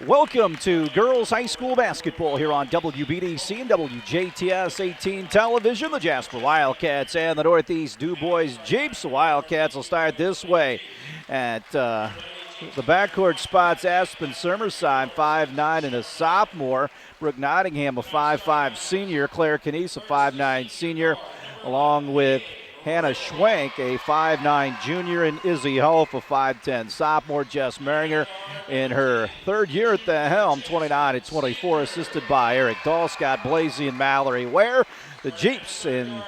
Welcome to girls high school basketball here on WBDC and WJTS 18 television. The Jasper Wildcats and the Northeast Dubois Jeeps. The Wildcats will start this way at the backcourt spots. Aspen Summerside, 5'9", and a sophomore. Brooke Nottingham, a 5'5" senior. Claire Canese, a 5'9" senior, along with Hannah Schwank, a 5'9" junior, and Izzy Hoff, a 5'10" sophomore. Jess Maringer in her third year at the helm, 29-24, assisted by Eric Dahl, Scott Blasey, and Mallory Ware. The Jeeps in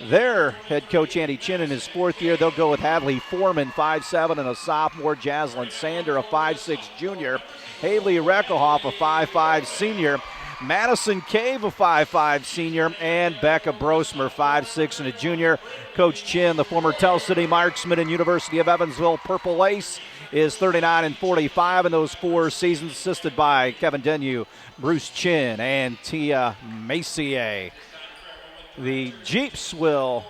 their head coach Andy Chin in his fourth year. They'll go with Hadley Foreman, 5'7", and a sophomore. Jaslyn Sander, a 5'6" junior. Haley Reckelhoff, a 5'5" senior. Madison Cave, a 5'5" senior, and Becca Brosmer, 5'6" and a junior. Coach Chin, the former Tell City marksman and University of Evansville Purple Ace, is 39-45 in those 4 seasons, assisted by Kevin Denyu, Bruce Chin, and Tia Macier. The Jeeps will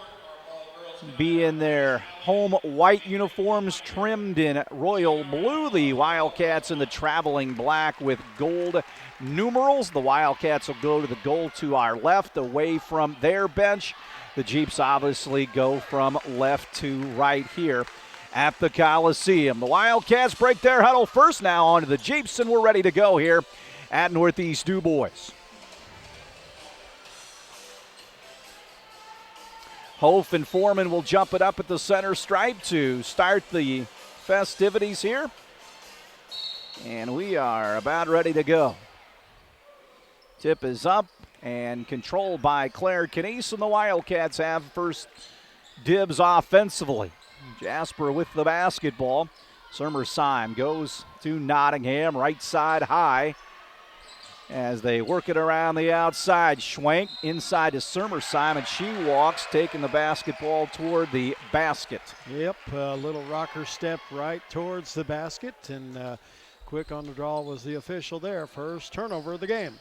be in their home white uniforms trimmed in royal blue. The Wildcats in the traveling black with gold numerals. The Wildcats will go to the goal to our left, away from their bench. The Jeeps obviously go from left to right here at the Coliseum. The Wildcats break their huddle first now onto the Jeeps, and we're ready to go here at Northeast Dubois. Hof and Foreman will jump it up at the center stripe to start the festivities here. And we are about ready to go. Tip is up and controlled by Claire Canese, and the Wildcats have first dibs offensively. Jasper with the basketball. Summersheim goes to Nottingham, right side high, as they work it around the outside. Schwank inside to Summersheim, and she walks, taking the basketball toward the basket. Yep, a little rocker step right towards the basket, and quick on the draw was the official there. First turnover of the game.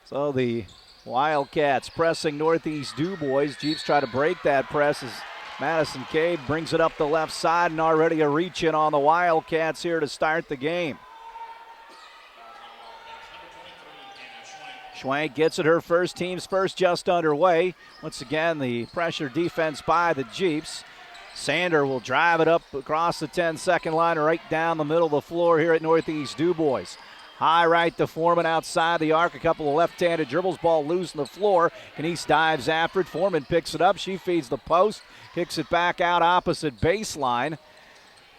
So the Wildcats pressing Northeast Dubois. Jeeps try to break that press as Madison Cave brings it up the left side, and already a reach in on the Wildcats here to start the game. Schwank gets it, her first, team's first, just underway. Once again, the pressure defense by the Jeeps. Sander will drive it up across the 10-second line, right down the middle of the floor here at Northeast Dubois. High right to Foreman outside the arc. A couple of left-handed dribbles. Ball loose on the floor. Canese dives after it. Foreman picks it up. She feeds the post. Kicks it back out opposite baseline.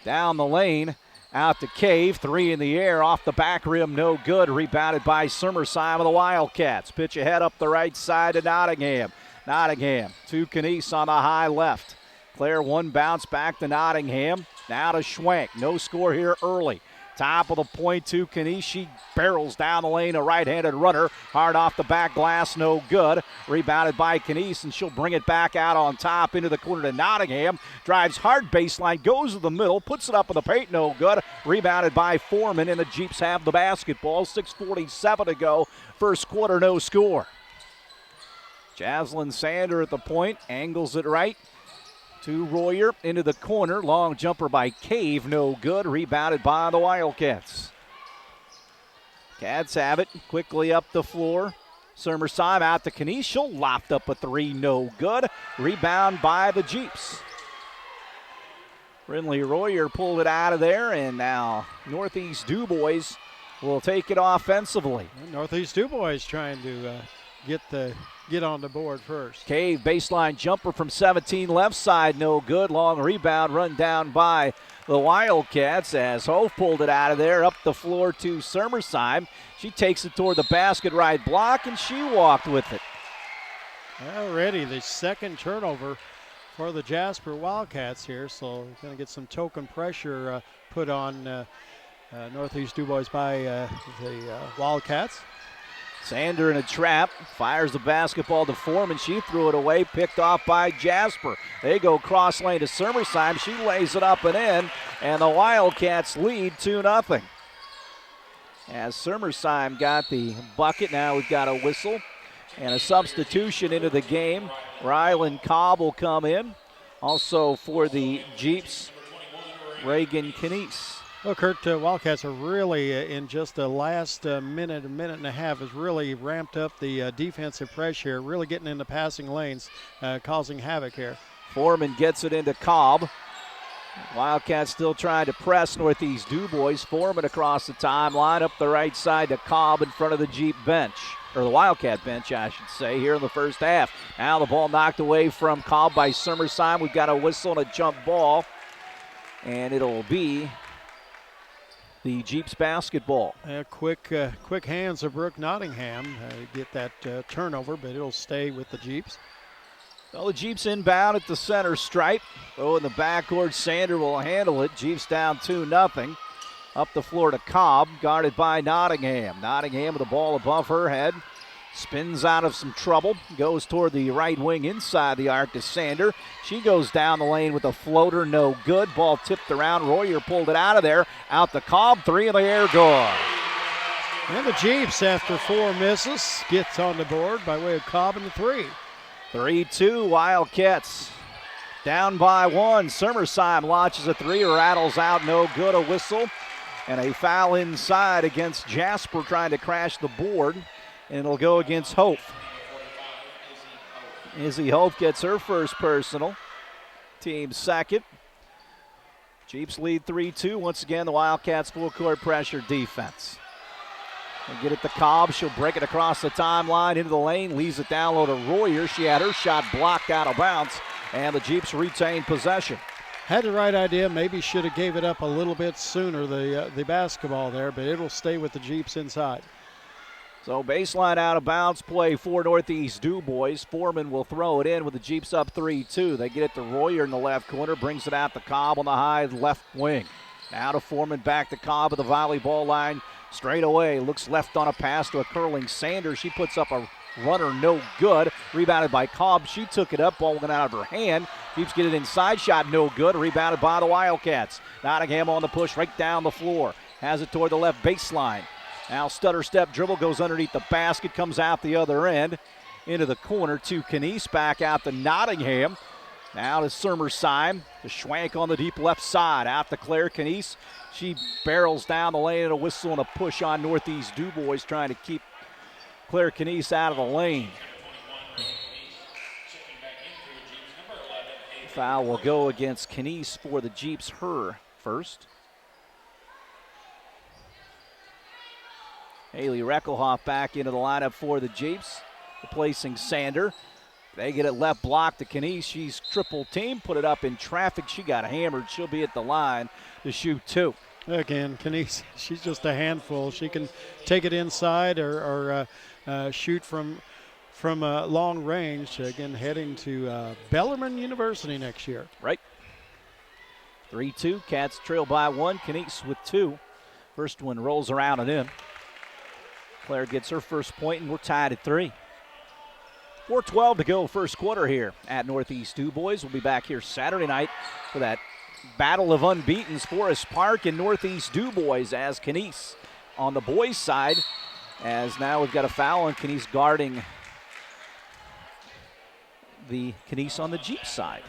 Down the lane. Out to Cave. 3 in the air. Off the back rim. No good. Rebounded by Summersheim of the Wildcats. Pitch ahead up the right side to Nottingham. Nottingham to Canese on the high left. Claire one bounce back to Nottingham. Now to Schwank. No score here early. Top of the point to Canese. She barrels down the lane, a right-handed runner. Hard off the back glass, no good. Rebounded by Canese, and she'll bring it back out on top into the corner to Nottingham. Drives hard baseline, goes to the middle, puts it up in the paint, no good. Rebounded by Foreman, and the Jeeps have the basketball. 6:47 to go. First quarter, no score. Jaslyn Sander at the point, angles it right to Royer into the corner. Long jumper by Cave, no good. Rebounded by the Wildcats. Cats have it quickly up the floor. Summersheim out to Canese. She'll loft up a 3, no good. Rebound by the Jeeps. Brindley Royer pulled it out of there, and now Northeast Dubois will take it offensively. Northeast Dubois trying to get on the board first. Cave baseline jumper from 17 left side, no good. Long rebound run down by the Wildcats as Hof pulled it out of there up the floor to Summersheim. She takes it toward the basket right block, and she walked with it. Already the second turnover for the Jasper Wildcats here, so going to get some token pressure put on Northeast Dubois by the Wildcats. Sander in a trap, fires the basketball to Foreman. She threw it away, picked off by Jasper. They go cross lane to Summersheim. She lays it up and in, and the Wildcats lead 2-0. As Summersheim got the bucket, now we've got a whistle and a substitution into the game. Rylan Cobb will come in. Also for the Jeeps, Reagan Canese. Well, Kurt, Wildcats are really in just the last minute and a half has really ramped up the defensive pressure, really getting into passing lanes, causing havoc here. Foreman gets it into Cobb. Wildcats still trying to press Northeast Dubois. Foreman across the timeline, up the right side to Cobb in front of the Jeep bench, or the Wildcat bench, I should say, here in the first half. Now the ball knocked away from Cobb by Summerside. We've got a whistle and a jump ball, and it'll be the Jeeps basketball. Quick hands of Brooke Nottingham get that turnover, but it'll stay with the Jeeps. Well, the Jeeps inbound at the center stripe. Oh, in the backcourt, Sander will handle it. Jeeps down 2-0. Up the floor to Cobb, guarded by Nottingham. Nottingham with the ball above her head. Spins out of some trouble. Goes toward the right wing inside the arc to Sander. She goes down the lane with a floater, no good. Ball tipped around. Royer pulled it out of there. Out to Cobb, 3 in the air, good. And the Jeeps, after 4 misses, gets on the board by way of Cobb and the 3. 3-2 Wildcats. Down by 1. Summerside launches a 3, rattles out, no good. A whistle and a foul inside against Jasper trying to crash the board. And it'll go against Hope. Izzy Hope gets her first personal. Team second. Jeeps lead 3-2. Once again, the Wildcats full court pressure defense. They get it to Cobb. She'll break it across the timeline into the lane. Leaves it down low to Royer. She had her shot blocked out of bounds. And the Jeeps retain possession. Had the right idea. Maybe should have gave it up a little bit sooner, the basketball there, but it'll stay with the Jeeps inside. So baseline out of bounds play for Northeast Dubois. Foreman will throw it in with the Jeeps up 3-2. They get it to Royer in the left corner, brings it out to Cobb on the high left wing. Now to Foreman, back to Cobb at the volleyball line. Straight away, looks left on a pass to a curling Sanders. She puts up a runner, no good. Rebounded by Cobb. She took it up, ball went out of her hand. Jeeps get it inside, shot no good. Rebounded by the Wildcats. Nottingham on the push, right down the floor. Has it toward the left baseline. Now stutter step dribble, goes underneath the basket, comes out the other end. Into the corner to Knies, back out to Nottingham. Now to Summerside. The Schwank on the deep left side. Out to Claire Knies. She barrels down the lane and a whistle and a push on Northeast Dubois trying to keep Claire Knies out of the lane. Foul will go against Knies for the Jeeps, her first. Haley Reckelhoff back into the lineup for the Jeeps, replacing Sander. They get it left block to Knies. She's triple team, put it up in traffic. She got hammered. She'll be at the line to shoot 2. Again, Knies, she's just a handful. She can take it inside or shoot from long range. Again, heading to Bellarmine University next year. Right. 3-2. Cats trail by 1. Knies with 2. First one rolls around and in. Claire gets her first point, and we're tied at 3. 4:12 to go first quarter here at Northeast Dubois. We'll be back here Saturday night for that battle of unbeatens, Forest Park and Northeast Dubois, as Knies on the boys' side, as now we've got a foul on Knies guarding the Knies on the Jeep side.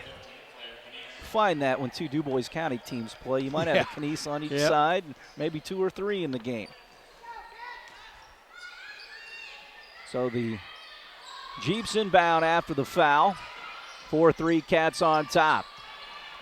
Find that when 2 Dubois County teams play. You might have a Knies on each side, maybe 2 or 3 in the game. So the Jeeps inbound after the foul. 4-3 Cats on top.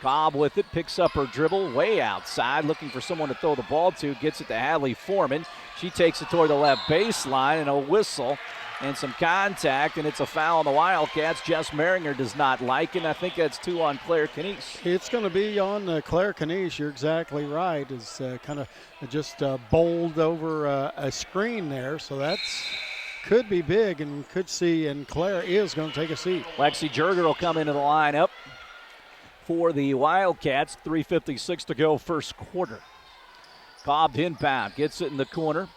Cobb with it, picks up her dribble way outside, looking for someone to throw the ball to. Gets it to Hadley Foreman. She takes it toward the left baseline, and a whistle and some contact, and it's a foul on the Wildcats. Jess Maringer does not like it, and I think that's 2 on Claire Knies. It's going to be on Claire Knies. You're exactly right. It's kind of just bowled over a screen there, so that's could be big and could see, and Claire is going to take a seat. Lexi Jerger will come into the lineup for the Wildcats. 3:56 to go first quarter. Cobb inbound, gets it in the corner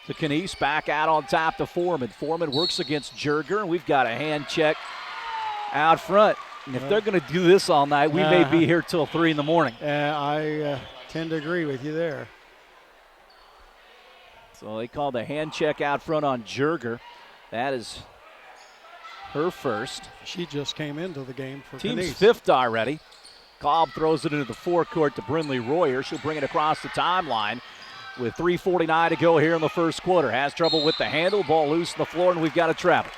to Knies, back out on top to Foreman. Foreman works against Jerger, and we've got a hand check out front. And if they're going to do this all night, we may be here till 3 in the morning. I tend to agree with you there. So they called a hand check out front on Jerger. That is her first. She just came into the game for Team's Knies. 5th already. Cobb throws it into the forecourt to Brindley Royer. She'll bring it across the timeline with 3:49 to go here in the first quarter. Has trouble with the handle. Ball loose on the floor, and we've got a travel.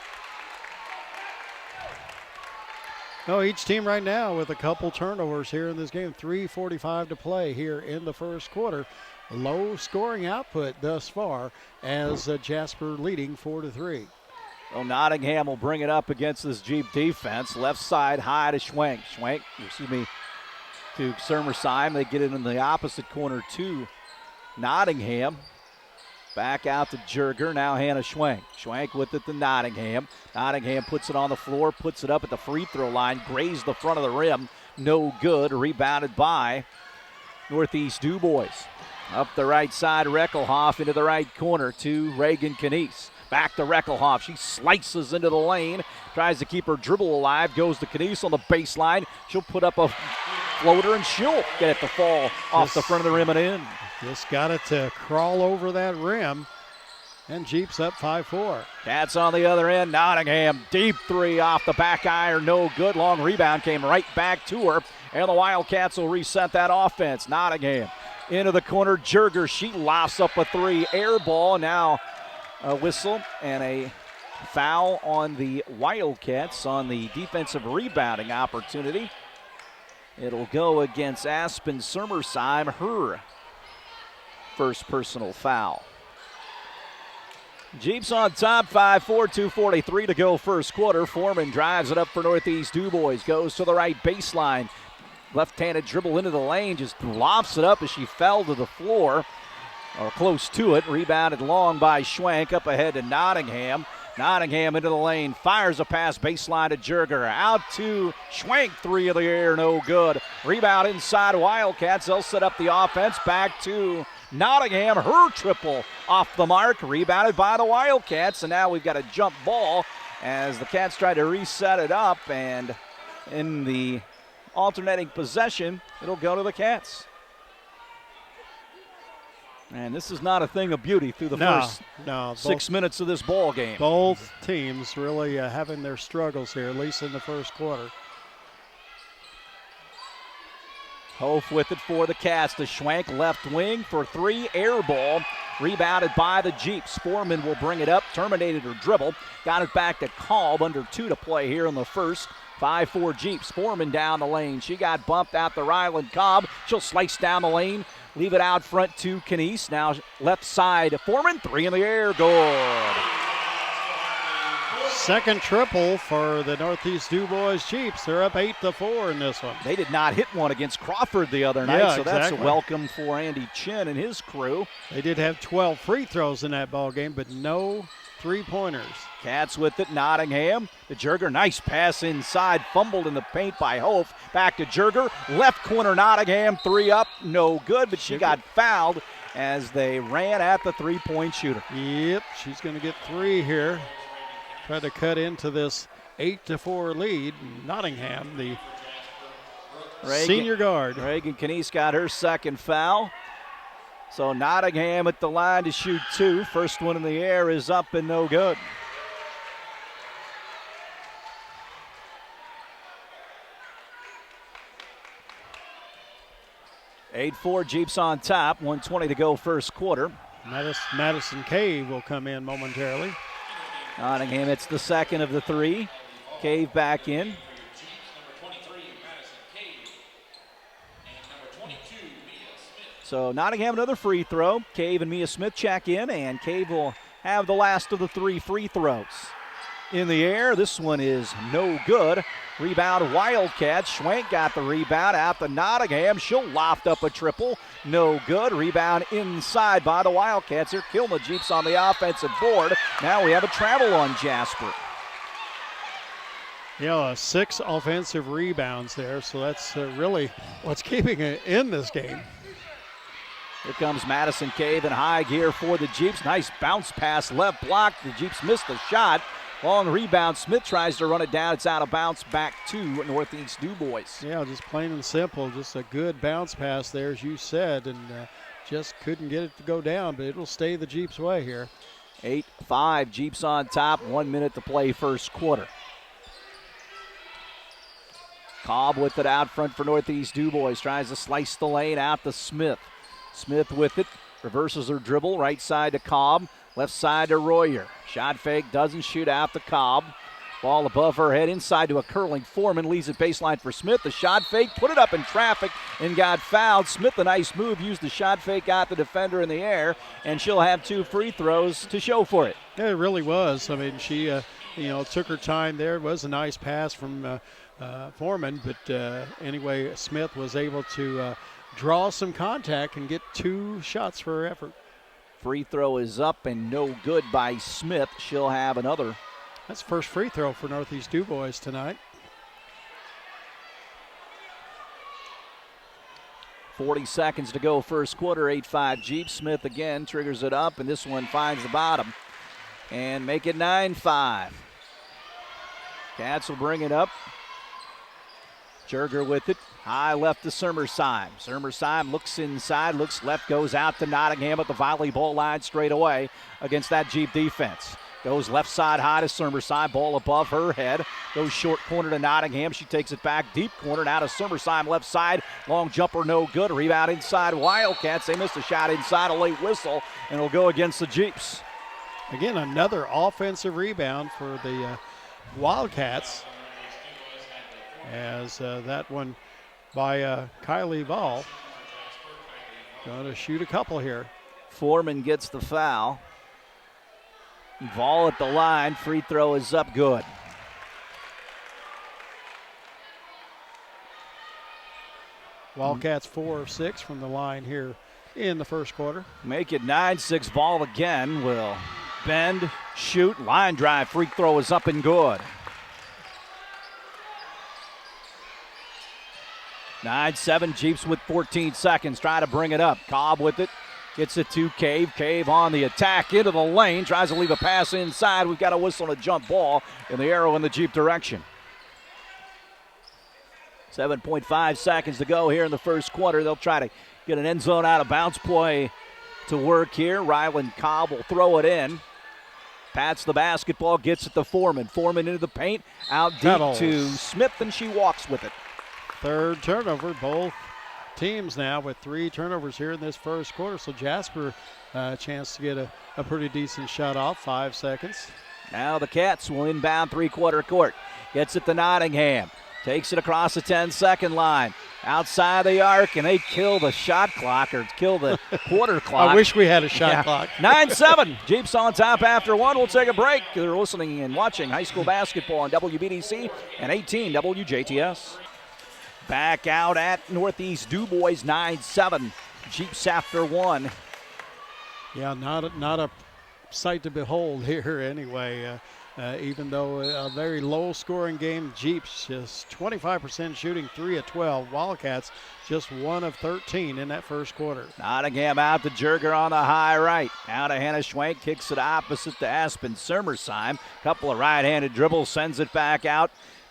No, each team right now with a couple turnovers here in this game. 3:45 to play here in the first quarter. Low scoring output thus far as Jasper leading 4-3. Well, Nottingham will bring it up against this Jeep defense. Left side high to Schwenk. To Sermersheim. They get it in the opposite corner to Nottingham. Back out to Jerger. Now Hannah Schwenk. Schwenk with it to Nottingham. Nottingham puts it on the floor, puts it up at the free throw line, grazed the front of the rim. No good. Rebounded by Northeast Dubois. Up the right side, Reckelhoff into the right corner to Reagan Knies. Back to Reckelhoff. She slices into the lane, tries to keep her dribble alive, goes to Knies on the baseline. She'll put up a floater and she'll get it to fall off the front of the rim and in. Just got it to crawl over that rim, and Jeep's up 5-4. Cats on the other end. Nottingham, deep three off the back iron, no good. Long rebound came right back to her, and the Wildcats will reset that offense. Nottingham into the corner. Jerger, she lofts up a three. Air ball, now a whistle and a foul on the Wildcats on the defensive rebounding opportunity. It'll go against Aspen Sermersheim, her first personal foul. Jeeps on top, 5-4, 2:43 to go first quarter. Foreman drives it up for Northeast Dubois, goes to the right baseline. Left-handed dribble into the lane, just lofts it up as she fell to the floor, or close to it. Rebounded long by Schwenk, up ahead to Nottingham. Nottingham into the lane, fires a pass baseline to Jerger. Out to Schwenk, three of the air, no good. Rebound inside Wildcats. They'll set up the offense. Back to Nottingham, her triple off the mark. Rebounded by the Wildcats, and now we've got a jump ball as the Cats try to reset it up, and in the alternating possession, it'll go to the Cats. And this is not a thing of beauty through the first 6 minutes of this ball game. Both teams really having their struggles here, at least in the first quarter. Hof with it for the Cats. To Schwenk, left wing for three. Air ball. Rebounded by the Jeeps. Foreman will bring it up. Terminated her dribble. Got it back to Kolb. Under 2 to play here in the first. 5-4 Jeeps. Foreman down the lane. She got bumped out to Ryland Cobb. She'll slice down the lane. Leave it out front to Knies. Now left side, Foreman, three in the air, good. Second triple for the Northeast Dubois Jeeps. They're up 8-4 in this one. They did not hit one against Crawford the other night, so exactly. That's a welcome for Andy Chin and his crew. They did have 12 free throws in that ball game, but no three-pointers. Cats with it, Nottingham. The Jerger, nice pass inside, fumbled in the paint by Hof. Back to Jerger, left corner Nottingham, three up, no good, but she got fouled as they ran at the three-point shooter. Yep, she's going to get three here. Try to cut into this 8-4 lead. Nottingham, the senior guard. Reagan Knies got her second foul. So Nottingham at the line to shoot two. First one in the air is up and no good. (8-4) Jeeps on top. 1:20 to go first quarter. Madison Cave will come in momentarily. Nottingham hits the second of the three. Cave back in. So Nottingham another free throw. Cave and Mia Smith check in, and Cave will have the last of the three free throws. In the air, this one is no good. Rebound Wildcats. Schwenk got the rebound out to Nottingham. She'll loft up a triple. No good. Rebound inside by the Wildcats. Here Kilma Jeeps on the offensive board. Now we have a travel on Jasper. 6 offensive rebounds there, so that's really what's keeping it in this game. Here comes Madison Cave in high gear for the Jeeps. Nice bounce pass, left block. The Jeeps missed the shot. Long rebound. Smith tries to run it down. It's out of bounds back to Northeast Dubois. Yeah, just plain and simple. Just a good bounce pass there, as you said, and just couldn't get it to go down, but it'll stay the Jeeps' way here. 8-5, Jeeps on top. 1 minute to play first quarter. Cobb with it out front for Northeast Dubois. Tries to slice the lane out to Smith. Smith with it. Reverses her dribble. Right side to Cobb. Left side to Royer. Shot fake. Doesn't shoot out to Cobb. Ball above her head. Inside to a curling Foreman. Leaves it baseline for Smith. The shot fake. Put it up in traffic and got fouled. Smith, a nice move. Used the shot fake. Got the defender in the air. And she'll have 2 free throws to show for it. Yeah, it really was. I mean, she, took her time there. It was a nice pass from Foreman. But anyway, Smith was able to draw some contact and get 2 shots for her effort. Free throw is up and no good by Smith. She'll have another. That's the first free throw for Northeast Dubois tonight. 40 seconds to go first quarter, 8-5 Jeep. Smith again triggers it up, and this one finds the bottom. And make it 9-5. Cats will bring it up. Jerger with it. High left to Summersheim. Summersheim looks inside, looks left, goes out to Nottingham at the volleyball line straight away against that Jeep defense. Goes left side high to Summersheim, ball above her head. Goes short corner to Nottingham. She takes it back deep corner now to Summersheim left side. Long jumper no good. Rebound inside Wildcats. They missed a shot inside, a late whistle, and it'll go against the Jeeps. Again, another offensive rebound for the Wildcats. As that one by Kylie Ball. Going to shoot a couple here. Foreman gets the foul. Ball at the line. Free throw is up good. Wildcats 4 of 6 from the line here in the first quarter. Make it 9-6. Ball again. Will bend, shoot, line drive. Free throw is up and good. 9-7. Jeeps with 14 seconds. Try to bring it up. Cobb with it. Gets it to Cave. Cave on the attack into the lane. Tries to leave a pass inside. We've got a whistle and a jump ball, and the arrow in the Jeep direction. 7.5 seconds to go here in the first quarter. They'll try to get an end zone out of bounds play to work here. Ryland Cobb will throw it in. Pats the basketball, gets it to Foreman. Foreman into the paint, out deep to Smith, and she walks with it. Third turnover, both teams now with 3 turnovers here in this first quarter. So Jasper a chance to get a pretty decent shot off. 5 seconds. Now the Cats will inbound three-quarter court. Gets it to Nottingham. Takes it across the 10-second line. Outside the arc, and they kill the shot clock, or kill the quarter clock. I wish we had a shot clock. 9-7. Jeeps on top after 1. We'll take a break. You're listening and watching high school basketball on WBDC and 18 WJTS. Back out at Northeast Dubois, 9-7. Jeeps after 1. Yeah, not a sight to behold here anyway. Even though a very low-scoring game, Jeeps just 25% shooting, 3 of 12. Wildcats just 1 of 13 in that first quarter. Nottingham out to Jerger on the high right. Now to Hannah Schwank, kicks it opposite to Aspen Summersheim. Couple of right-handed dribbles, sends it back out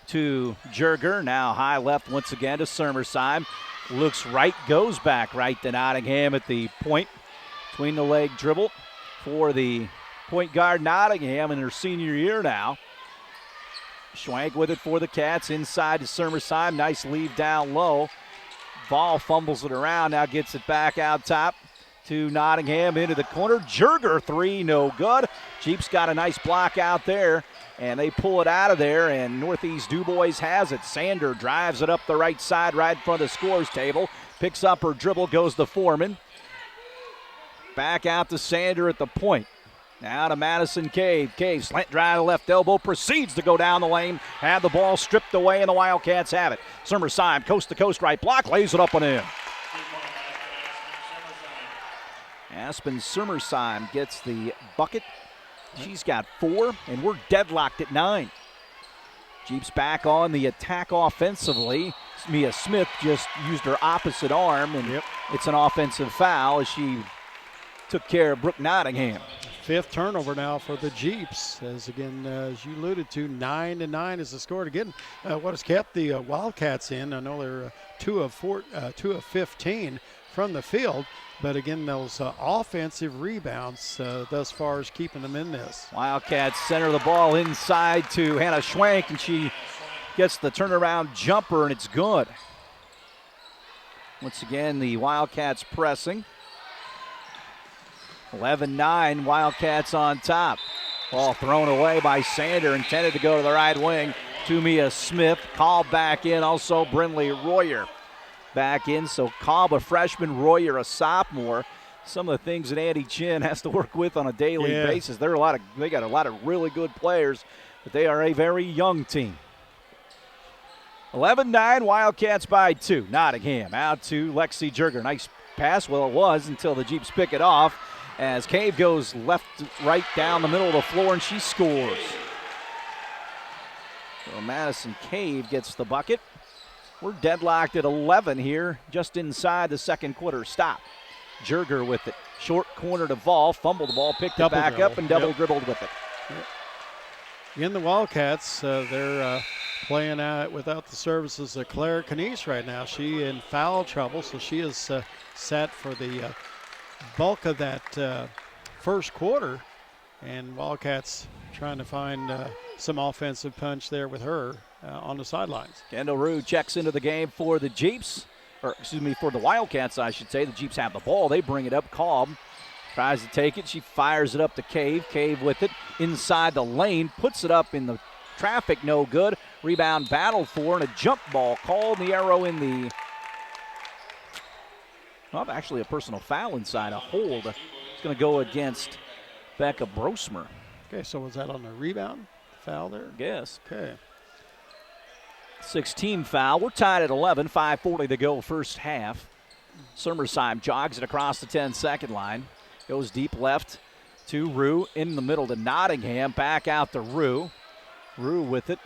to Jerger. Now high left once again to Summersheim. Looks right, goes back right to Nottingham at the point. Between the leg dribble for the point guard Nottingham in her senior year now. Schwank with it for the Cats, inside to Summersheim. Nice lead down low. Ball fumbles it around, now gets it back out top to Nottingham into the corner. Jerger 3, no good. Jeeps got a nice block out there, and they pull it out of there, and Northeast Dubois has it. Sander drives it up the right side, right in front of the scores table. Picks up her dribble, goes to Foreman. Back out to Sander at the point. Now to Madison Cave. Cave slant drive to left elbow, proceeds to go down the lane. Had the ball stripped away, and the Wildcats have it. Summersheim, coast to coast right block, lays it up and in. Aspen Summersheim gets the bucket. She's got 4, and we're deadlocked at 9. Jeeps back on the attack offensively. Mia Smith just used her opposite arm, and it's an offensive foul as she took care of Brooke Nottingham. 5th turnover now for the Jeeps. As again, as you alluded to, 9-9 is the score. Again, what has kept the Wildcats in. I know they're 2 of 15 from the field, but again, those offensive rebounds thus far is keeping them in this. Wildcats center the ball inside to Hannah Schwank, and she gets the turnaround jumper, and it's good. Once again, the Wildcats pressing. 11-9, Wildcats on top. Ball thrown away by Sander, intended to go to the right wing. Tumia Smith called back in, also Brinley Royer back in. So Cobb, a freshman, Royer, a sophomore. Some of the things that Andy Chin has to work with on a daily basis. They got a lot of really good players, but they are a very young team. 11-9, Wildcats by 2. Nottingham out to Lexi Jurger. Nice pass. Well, it was until the Jeeps pick it off as Cave goes left, right down the middle of the floor, and she scores. So Madison Cave gets the bucket. We're deadlocked at 11 here, just inside the second quarter stop. Jurger with it. Short corner to Vol. Fumbled the ball, picked it back up, and double dribbled with it. In the Wildcats, they're playing out without the services of Claire Canese right now. She in foul trouble, so she is set for the bulk of that first quarter. And Wildcats trying to find some offensive punch there with her on the sidelines. Kendall Rue checks into the game for the Jeeps. For the Wildcats, I should say. The Jeeps have the ball. They bring it up. Cobb tries to take it. She fires it up to Cave. Cave with it inside the lane. Puts it up in the traffic. No good. Rebound battled for, and a jump ball called. The arrow in the... Well, actually a personal foul inside. A hold. It's going to go against Becca Brosmer. Okay, so was that on the rebound? Foul there? Yes. Okay. 16 foul. We're tied at 11. 5:40 to go first half. Summersheim jogs it across the 10-second line. Goes deep left to Rue. In the middle to Nottingham. Back out to Rue. Rue with it.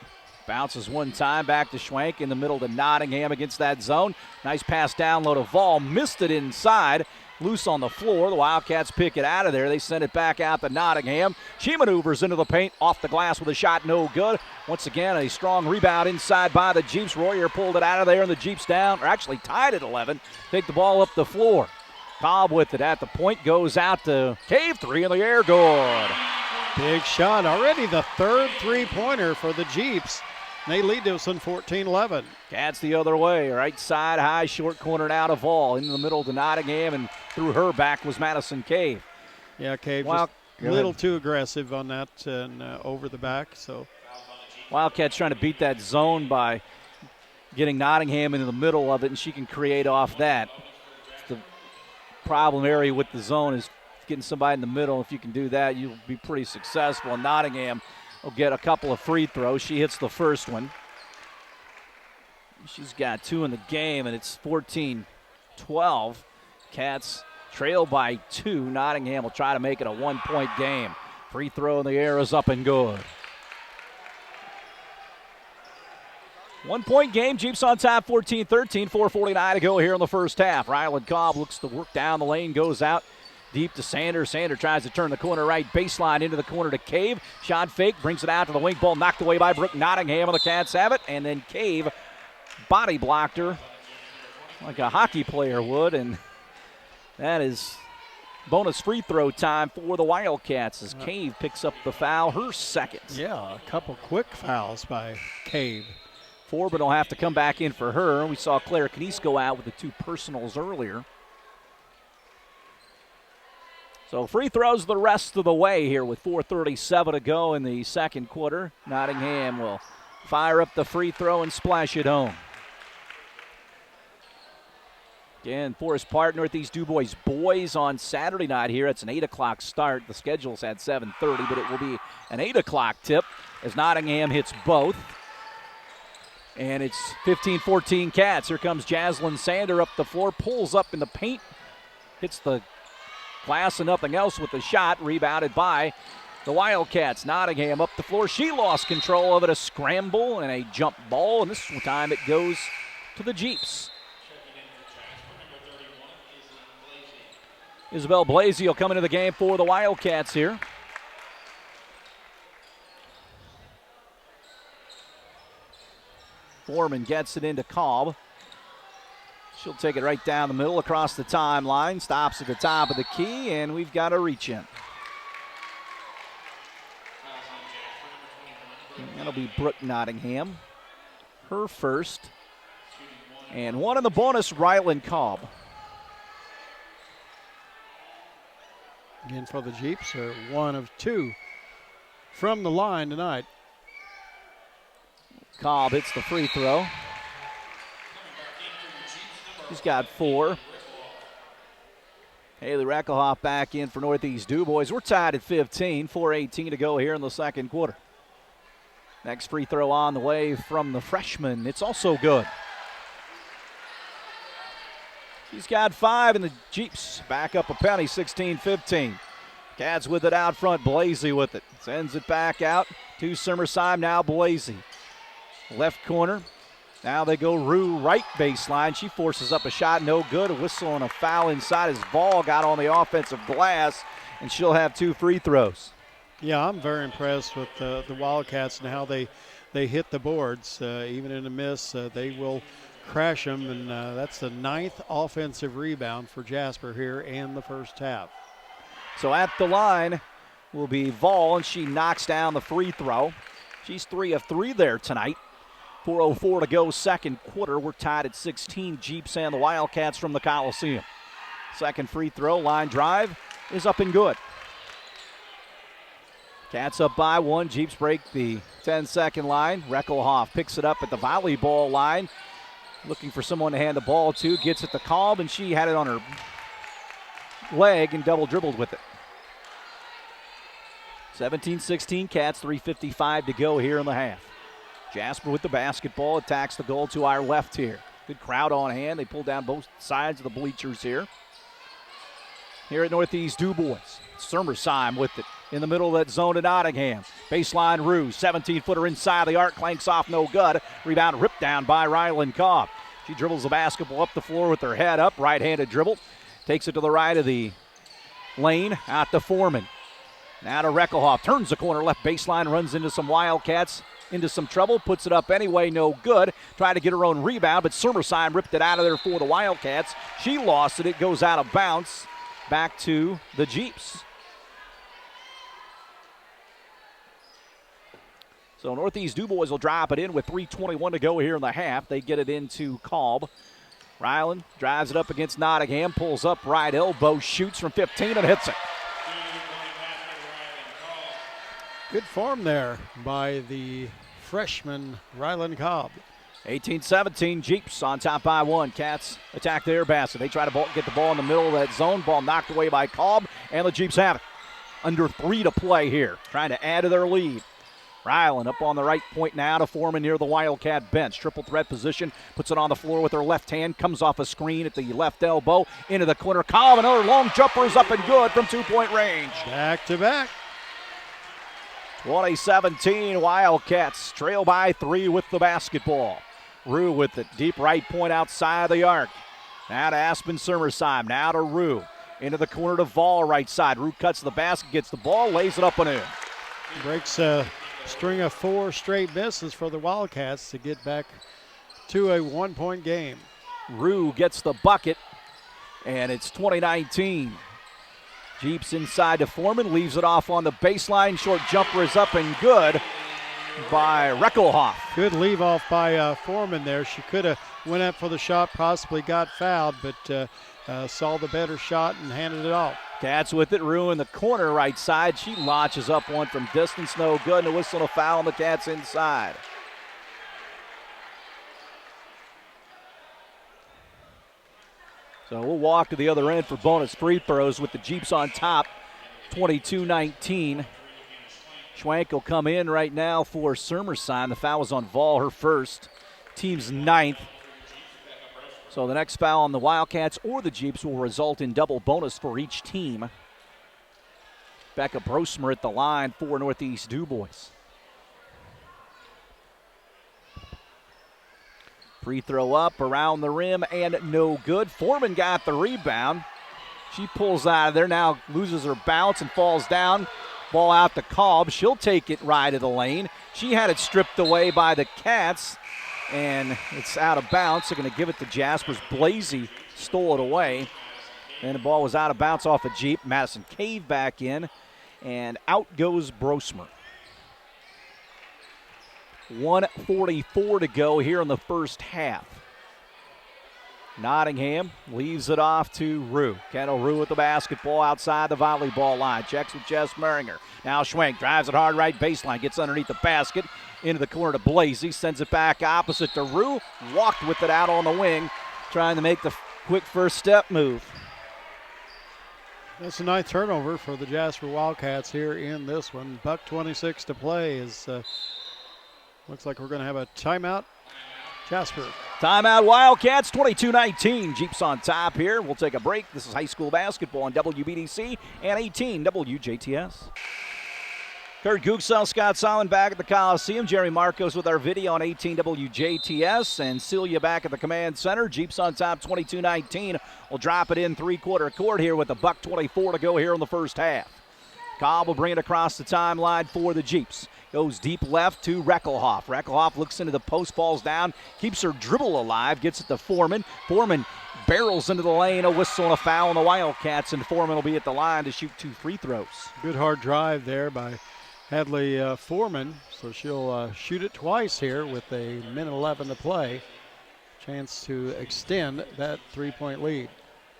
Bounces one time. Back to Schwank. In the middle to Nottingham against that zone. Nice pass down low to Vol. Missed it inside. Loose on the floor. The Wildcats pick it out of there. They send it back out to Nottingham. She maneuvers into the paint. Off the glass with a shot. No good. Once again, a strong rebound inside by the Jeeps. Royer pulled it out of there, and the Jeeps down, or actually tied at 11. Take the ball up the floor. Cobb with it at the point. Goes out to Cave. 3 in the air. Good. Big shot. Already the third three-pointer for the Jeeps. They lead this one 14-11. Cats the other way. Right side high, short corner out of Vol. In the middle to Nottingham, and through her back was Madison Cave. Yeah, Cave just a little too aggressive on that and over the back. So Wildcats trying to beat that zone by getting Nottingham into the middle of it, and she can create off that. The problem area with the zone is getting somebody in the middle. If you can do that, you'll be pretty successful. And Nottingham will get a couple of free throws. She hits the first one. She's got 2 in the game, and it's 14-12. Cats trail by 2. Nottingham will try to make it a 1-point game. Free throw in the air is up and good. 1-point game. Jeeps on top 14-13. 4:49 to go here in the first half. Ryland Cobb looks to work down the lane, goes out deep to Sander. Sander tries to turn the corner right baseline into the corner to Cave. Shot fake, brings it out to the wing. Ball knocked away by Brooke Nottingham, and the Cats have it. And then Cave body blocked her like a hockey player would, and that is bonus free throw time for the Wildcats as Cave picks up the foul, her second. Yeah, a couple quick fouls by Cave. Forbin will have to come back in for her. We saw Claire Canese go out with the 2 personals earlier. So free throws the rest of the way here with 4:37 to go in the second quarter. Nottingham will fire up the free throw and splash it home. Again, Forest Park, Northeast Dubois boys on Saturday night here. It's an 8 o'clock start. The schedule's at 7:30, but it will be an 8 o'clock tip as Nottingham hits both. And it's 15-14 Cats. Here comes Jaslyn Sander up the floor, pulls up in the paint, hits the glass and nothing else with the shot, rebounded by the Wildcats. Nottingham up the floor. She lost control of it, a scramble and a jump ball, and this time it goes to the Jeeps. Isabel Blasey will come into the game for the Wildcats here. Foreman gets it into Cobb. She'll take it right down the middle across the timeline. Stops at the top of the key, and we've got a reach in. And that'll be Brooke Nottingham. her first. And one in the bonus, Rylan Cobb. Again for the Jeeps, are 1 of 2 from the line tonight. Cobb hits the free throw. He's got 4. Haley Reckelhoff back in for Northeast Dubois. We're tied at 15, 4:18 to go here in the second quarter. Next free throw on the way from the freshman. It's also good. She's got 5, and the Jeeps back up a penny, 16-15. Cats with it out front, Blasey with it. Sends it back out to Summerside, now Blasey. Left corner. Now they go Rue right baseline. She forces up a shot, no good. A whistle and a foul inside as Vol got on the offensive glass, and she'll have 2 free throws. Yeah, I'm very impressed with the Wildcats and how they hit the boards. Even in a miss, they will crash them, and that's the 9th offensive rebound for Jasper here in the first half. So at the line will be Vol, and she knocks down the free throw. She's 3 of 3 there tonight. 4:04 to go, second quarter. We're tied at 16, Jeeps and the Wildcats from the Coliseum. Second free throw, line drive is up and good. Cats up by 1. Jeeps break the 10-second line. Reckelhoff picks it up at the volleyball line. Looking for someone to hand the ball to. Gets it to Cobb, and she had it on her leg and double dribbled with it. 17-16 Cats, 3:55 to go here in the half. Jasper with the basketball, attacks the goal to our left here. Good crowd on hand. They pull down both sides of the bleachers here. Here at Northeast Dubois. Summersheim with it in the middle of that zone to Nottingham. Baseline Rue, 17-footer inside the arc, clanks off, no good. Rebound ripped down by Rylan Cobb. She dribbles the basketball up the floor with her head up, right-handed dribble. Takes it to the right of the lane, out to Foreman. Now to Reckelhoff, turns the corner, left baseline, runs into some Wildcats, into some trouble, puts it up anyway, no good. Tried to get her own rebound, but Summersheim ripped it out of there for the Wildcats. She lost it, it goes out of bounds, back to the Jeeps. So Northeast Dubois will drop it in with 3:21 to go here in the half. They get it into Cobb. Rylan drives it up against Nottingham, pulls up right elbow, shoots from 15 and hits it. Good form there by the freshman Rylan Cobb. 18-17, Jeeps on top by 1. Cats attack their basket. They try to get the ball in the middle of that zone. Ball knocked away by Cobb, and the Jeeps have it. Under 3 to play here, trying to add to their lead. Rylan up on the right point now to Foreman near the Wildcat bench. Triple threat position, puts it on the floor with her left hand, comes off a screen at the left elbow, into the corner. Cobb, another long jumper is up and good from 2-point range. Back to back. 20-17, Wildcats trail by 3 with the basketball. Rue with it, deep right point outside the arc. Now to Aspen Summersheim, now to Rue. Into the corner to Vol right side. Rue cuts the basket, gets the ball, lays it up and in. Breaks a string of 4 straight misses for the Wildcats to get back to a 1-point game. Rue gets the bucket, and it's 20-19. Jeeps inside to Foreman, leaves it off on the baseline. Short jumper is up and good by Reckelhoff. Good leave off by Foreman there. She could have went up for the shot, possibly got fouled, but saw the better shot and handed it off. Cats with it, Rue in the corner right side. She launches up one from distance, no good, and a whistle and a foul on the Cats inside. So we'll walk to the other end for bonus free throws with the Jeeps on top, 22-19. Schwank will come in right now for Summersheim. The foul was on Vol, her first, team's 9th. So the next foul on the Wildcats or the Jeeps will result in double bonus for each team. Becca Brosmer at the line for Northeast Dubois. Free throw up around the rim and no good. Foreman got the rebound. She pulls out of there, now loses her bounce and falls down. Ball out to Cobb. She'll take it right of the lane. She had it stripped away by the Cats, and it's out of bounds. They're going to give it to Jaspers. Blasey stole it away, and the ball was out of bounds off a Jeep. Madison Cave back in, and out goes Brosmer. 1:44 to go here in the first half. Nottingham leaves it off to Rue. Kendall Rue with the basketball outside the volleyball line. Checks with Jess Meringer. Now Schwenk drives it hard right baseline. Gets underneath the basket. Into the corner to Blasey. Sends it back opposite to Rue. Walked with it out on the wing. Trying to make the quick first step move. That's a nice turnover for the Jasper Wildcats here in this one. $1:26 to play. Looks like we're going to have a timeout. Jasper. Timeout Wildcats, 22-19. Jeeps on top here. We'll take a break. This is high school basketball on WBDC and 18 WJTS. Kurt Gooksell, Scott Simon back at the Coliseum. Jerry Marcos with our video on 18 WJTS. And Celia back at the command center. Jeeps on top, 22-19. We'll drop it in three-quarter court here with $1:24 to go here in the first half. Cobb will bring it across the timeline for the Jeeps. Goes deep left to Reckelhoff. Reckelhoff looks into the post, falls down, keeps her dribble alive, gets it to Foreman. Foreman barrels into the lane, a whistle and a foul on the Wildcats, and Foreman will be at the line to shoot 2 free throws. Good hard drive there by Hadley Foreman, so she'll shoot it twice here with a minute 11 to play. Chance to extend that three-point lead.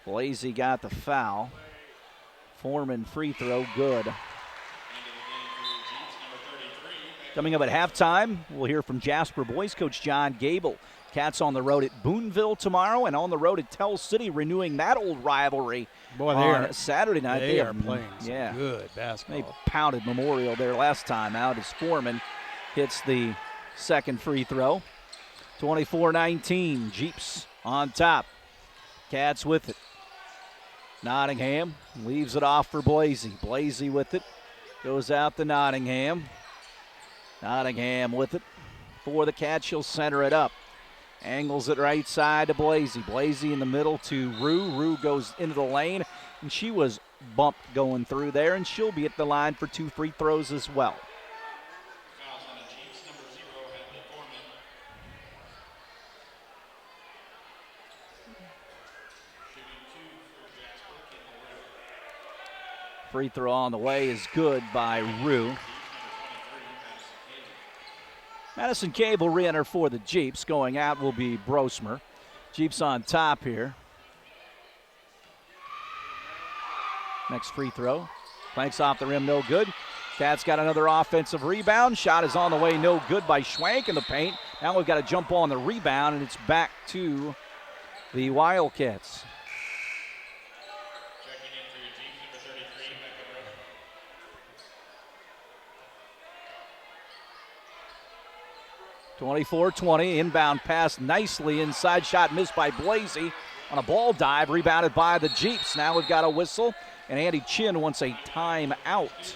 Blasey got the foul. Foreman free throw, good. Coming up at halftime, we'll hear from Jasper boys coach John Gable. Cats on the road at Boonville tomorrow and on the road at Tell City, renewing that old rivalry. Boy, on Saturday night. They are playing some good basketball. They pounded Memorial there last time out as Foreman hits the second free throw. 24-19, Jeeps on top. Cats with it. Nottingham leaves it off for Blasey. Blasey with it. Goes out to Nottingham. Nottingham with it. For the Cats, she'll center it up. Angles it right side to Blasey. Blasey in the middle to Rue. Rue goes into the lane, and she was bumped going through there, and she'll be at the line for 2 free throws as well. Free throw on the way is good by Rue. Madison Cave will re-enter for the Jeeps. Going out will be Brosmer. Jeeps on top here. Next free throw. Planks off the rim, no good. Cats got another offensive rebound. Shot is on the way, no good by Schwank in the paint. Now we've got to jump on the rebound, and it's back to the Wildcats. 24-20, inbound pass nicely inside, shot missed by Blasey on a ball dive, rebounded by the Jeeps. Now we've got a whistle, and Andy Chin wants a timeout.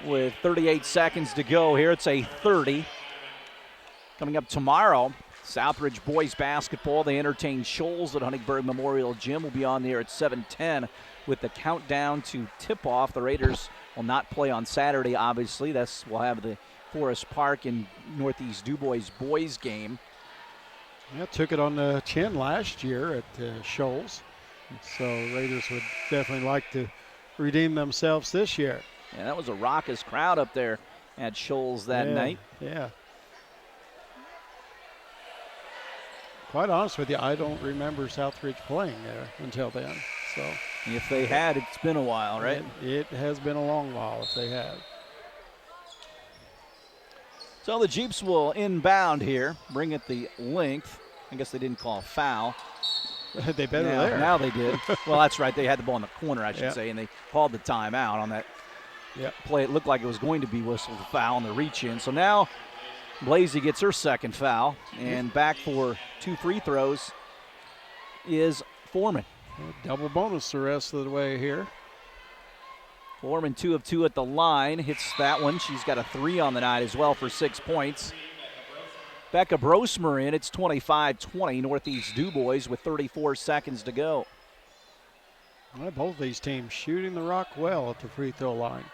With 38 seconds to go here, it's a 30. Coming up tomorrow, Southridge boys basketball. They entertain Shoals at Huntingburg Memorial Gym. We'll be on there at 7:10 with the countdown to tip-off. The Raiders will not play on Saturday, obviously. We'll have the Forest Park and Northeast Dubois boys game. Yeah, took it on the chin last year at Shoals. So Raiders would definitely like to redeem themselves this year. Yeah, that was a raucous crowd up there at Shoals that night. Yeah. Quite honest with you, I don't remember Southridge playing there until then. So if they had, it's been a while, right? It has been a long while if they have. So the Jeeps will inbound here, bring it the length. I guess they didn't call a foul. They better there. Now they did. Well, that's right. They had the ball in the corner, I should say, and they called the timeout on that play. It looked like it was going to be whistled a foul on the reach-in. So now Blasey gets her second foul, and back for 2 free throws is Foreman. Double bonus the rest of the way here. Foreman 2 of 2 at the line, hits that one. She's got a 3 on the night as well for 6 points. Becca Brosmer in. It's 25-20, Northeast Dubois with 34 seconds to go. Well, both these teams shooting the rock well at the free throw line.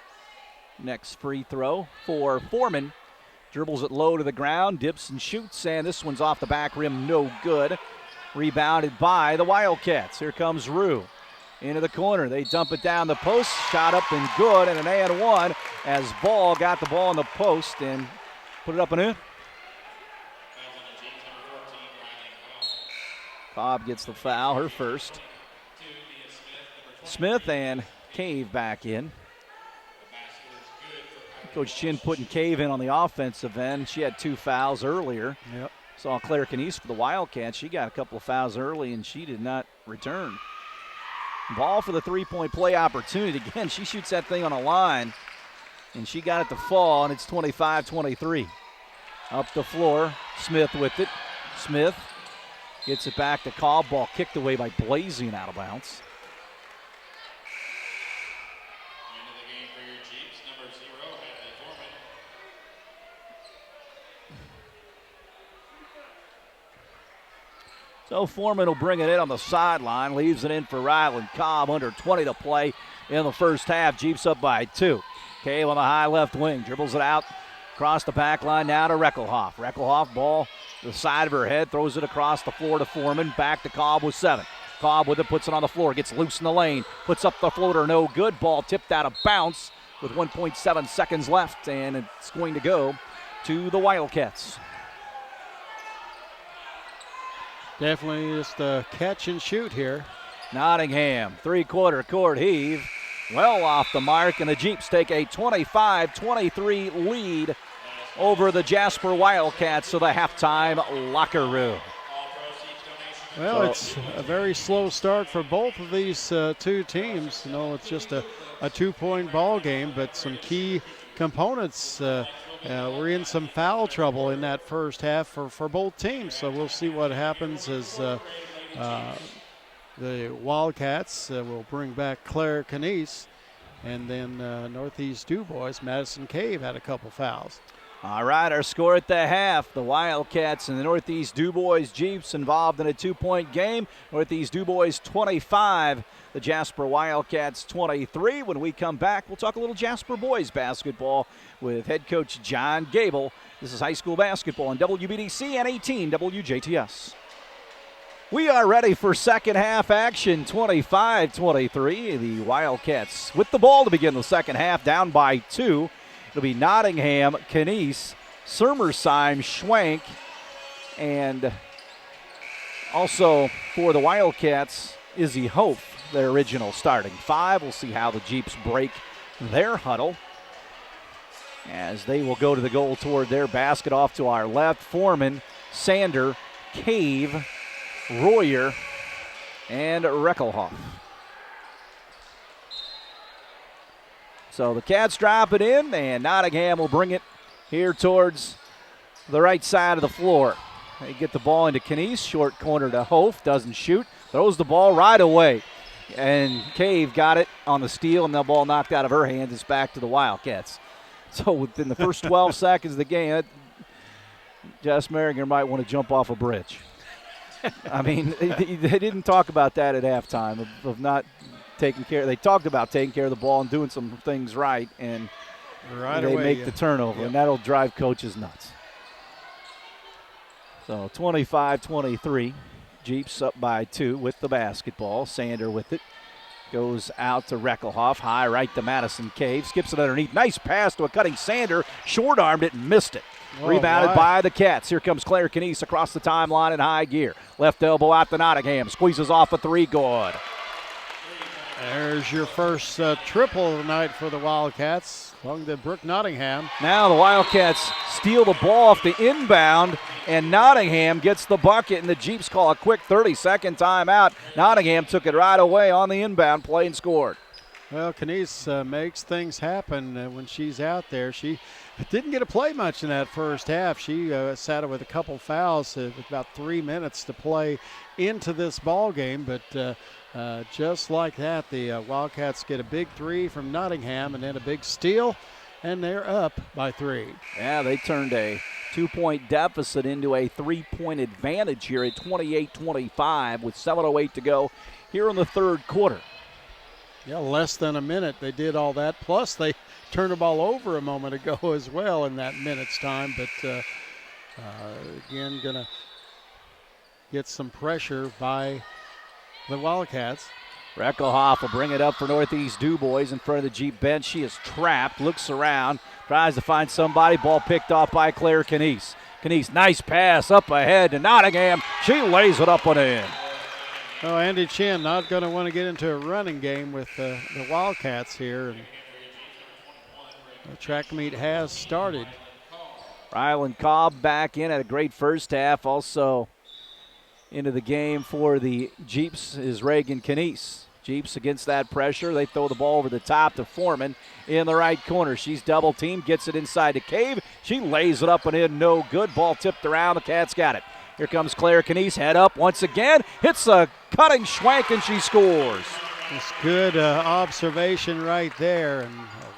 Next free throw for Foreman. Dribbles it low to the ground, dips and shoots, and this one's off the back rim, no good. Rebounded by the Wildcats. Here comes Rue. Into the corner. They dump it down the post. Shot up and good, and an and one as Ball got the ball in the post, and Put it up and in. Cobb gets the foul, her first. Smith and Cave back in. Coach Chin putting Cave in on the offensive end. She had 2 fouls earlier. Yep. Saw Claire Canese for the Wildcats. She got a couple of fouls early, and she did not return. Ball for the three-point play opportunity. Again, she shoots that thing on a line, and she got it to fall, and it's 25-23. Up the floor, Smith with it. Smith gets it back to Cobb. Ball kicked away by Blazing out of bounds. So Foreman will bring it in on the sideline, leaves it in for Ryland Cobb. Under 20 to play in the first half. Jeeps up by 2. Cave on the high left wing, dribbles it out across the back line now to Reckelhoff. Reckelhoff, ball to the side of her head, throws it across the floor to Foreman. Back to Cobb with 7. Cobb with it, puts it on the floor, gets loose in the lane, puts up the floater, no good. Ball tipped out of bounds with 1.7 seconds left, and it's going to go to the Wildcats. Definitely just a catch and shoot here. Nottingham, three-quarter court heave. Well off the mark, and the Jeeps take a 25-23 lead over the Jasper Wildcats to the halftime locker room. Well, it's a very slow start for both of these two teams. You know, it's just a 2-point ball game, but some key components we're in some foul trouble in that first half for both teams. So we'll see what happens as the Wildcats will bring back Claire Canese, and then Northeast Dubois, Madison Cave had a couple fouls. All right, our score at the half. The Wildcats and the Northeast Dubois Jeeps involved in a 2-point game. Northeast Dubois 25, the Jasper Wildcats 23. When we come back, we'll talk a little Jasper boys basketball with head coach John Gable. This is high school basketball on WBDC and 18 WJTS. We are ready for second half action, 25-23. The Wildcats with the ball to begin the second half, down by 2. It'll be Nottingham, Canese, Sermersheim, Schwank, and also for the Wildcats, Izzy Hope, their original starting 5. We'll see how the Jeeps break their huddle as they will go to the goal toward their basket. Off to our left, Foreman, Sander, Cave, Royer, and Reckelhoff. So the Cats drop it in, and Nottingham will bring it here towards the right side of the floor. They get the ball into Canese, short corner to Hof, doesn't shoot, throws the ball right away. And Cave got it on the steal, and the ball knocked out of her hands. It's back to the Wildcats. So within the first 12 seconds of the game, Jess Merringer might want to jump off a bridge. I mean, they didn't talk about that at halftime of not taking care. They talked about taking care of the ball and doing some things right, and they make the turnover, and that'll drive coaches nuts. So 25-23, Jeeps up by 2 with the basketball. Sander with it. Goes out to Reckelhoff, high right to Madison Cave. Skips it underneath. Nice pass to a cutting Sander. Short-armed it and missed it. Rebounded by the Cats. Here comes Claire Canese across the timeline in high gear. Left elbow out to Nottingham. Squeezes off a 3, good. There's your first triple of the night for the Wildcats, along to Brooke Nottingham. Now the Wildcats steal the ball off the inbound, and Nottingham gets the bucket, and the Jeeps call a quick 30-second timeout. Nottingham took it right away on the inbound play and scored. Well, Canese makes things happen when she's out there. She didn't get to play much in that first half. She sat with a couple fouls with about 3 minutes to play into this ball game, but just like that, the Wildcats get a big 3 from Nottingham and then a big steal, and they're up by 3. Yeah, they turned a 2-point deficit into a 3-point advantage here at 28-25 with 7:08 to go here in the third quarter. Yeah, less than a minute. They did all that. Plus, they turned the ball over a moment ago as well in that minute's time. But, again, going to get some pressure by the Wildcats. Reckelhoff will bring it up for Northeast Dubois in front of the Jeep bench. She is trapped, looks around, tries to find somebody. Ball picked off by Claire Canese. Canese, nice pass up ahead to Nottingham. She lays it up and in. Oh, Andy Chin not going to want to get into a running game with the Wildcats here. And the track meet has started. Ryland Cobb back in, had a great first half. Also into the game for the Jeeps is Reagan Canese. Jeeps against that pressure. They throw the ball over the top to Foreman in the right corner. She's double teamed, gets it inside the Cave. She lays it up and in, no good. Ball tipped around, the Cats got it. Here comes Claire Canese, head up once again. Hits a cutting schwank and she scores. It's good observation right there, and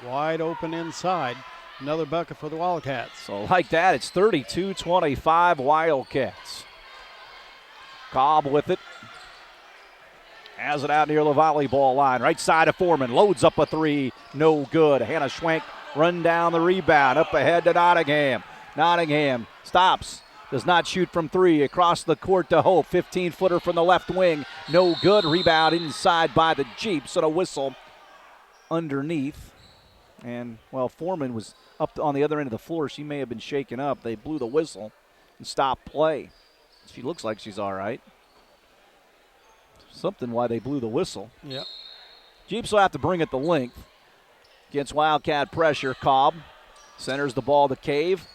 wide open inside. Another bucket for the Wildcats. So like that, it's 32-25 Wildcats. Cobb with it. Has it out near the volleyball line. Right side of Foreman. Loads up a three. No good. Hannah Schwank run down the rebound. Up ahead to Nottingham. Nottingham stops. Does not shoot from three. Across the court to Hope. 15-footer from the left wing. No good. Rebound inside by the Jeeps. And a whistle underneath. And, well, Foreman was up on the other end of the floor. She may have been shaken up. They blew the whistle and stopped play. She looks like she's all right. Something why they blew the whistle. Yep. Jeeps will have to bring it the length. Against Wildcat pressure, Cobb centers the ball to Cave.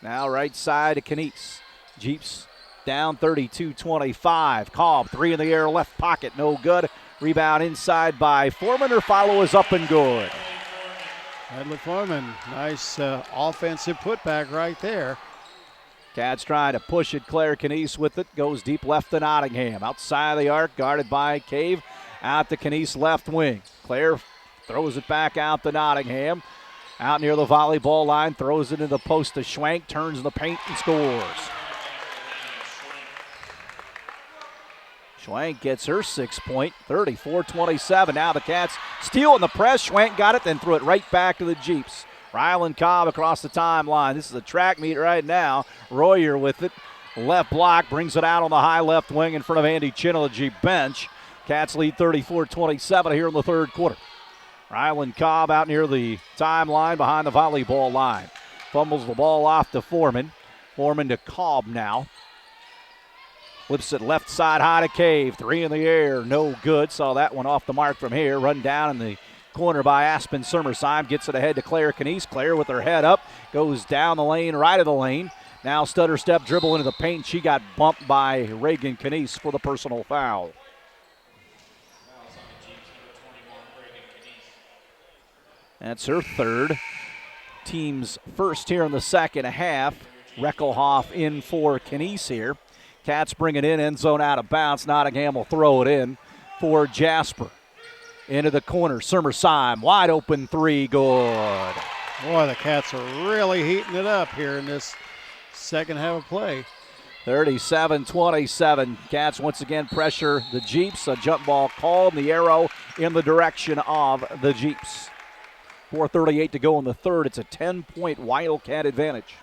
Now right side to Canese. Jeeps down 32-25. Cobb, three in the air, left pocket, no good. Rebound inside by Foreman. Her follow is up and good. Edla Foreman, nice offensive putback right there. Cats trying to push it. Claire Canese with it. Goes deep left to Nottingham. Outside of the arc, guarded by Cave. Out to Canese left wing. Claire throws it back out to Nottingham. Out near the volleyball line. Throws it into the post to Schwank. Turns in the paint and scores. Schwank gets her 6 point. 34-27. Now the Cats stealing the press. Schwank got it, then threw it right back to the Jeeps. Ryland Cobb across the timeline. This is a track meet right now. Royer with it. Left block, brings it out on the high left wing in front of Andy Chin on the Jeep bench. Cats lead 34-27 here in the third quarter. Ryland Cobb out near the timeline behind the volleyball line. Fumbles the ball off to Foreman. Foreman to Cobb now. Flips it left side high to Cave. Three in the air, no good. Saw that one off the mark from here. Run down in the corner by Aspen Summersheim. Gets it ahead to Claire Canese. Claire with her head up. Goes down the lane, right of the lane. Now stutter step dribble into the paint. She got bumped by Reagan Canese for the personal foul. That's her third. Team's first here in the second half. Reckelhoff in for Canese here. Cats bring it in, end zone out of bounds. Nottingham will throw it in for Jasper. Into the corner, Summersheim, wide open three, good. Boy, the Cats are really heating it up here in this second half of play. 37-27. Cats once again pressure the Jeeps. A jump ball called, the arrow in the direction of the Jeeps. 4:38 to go in the third. It's a 10-point Wildcat advantage.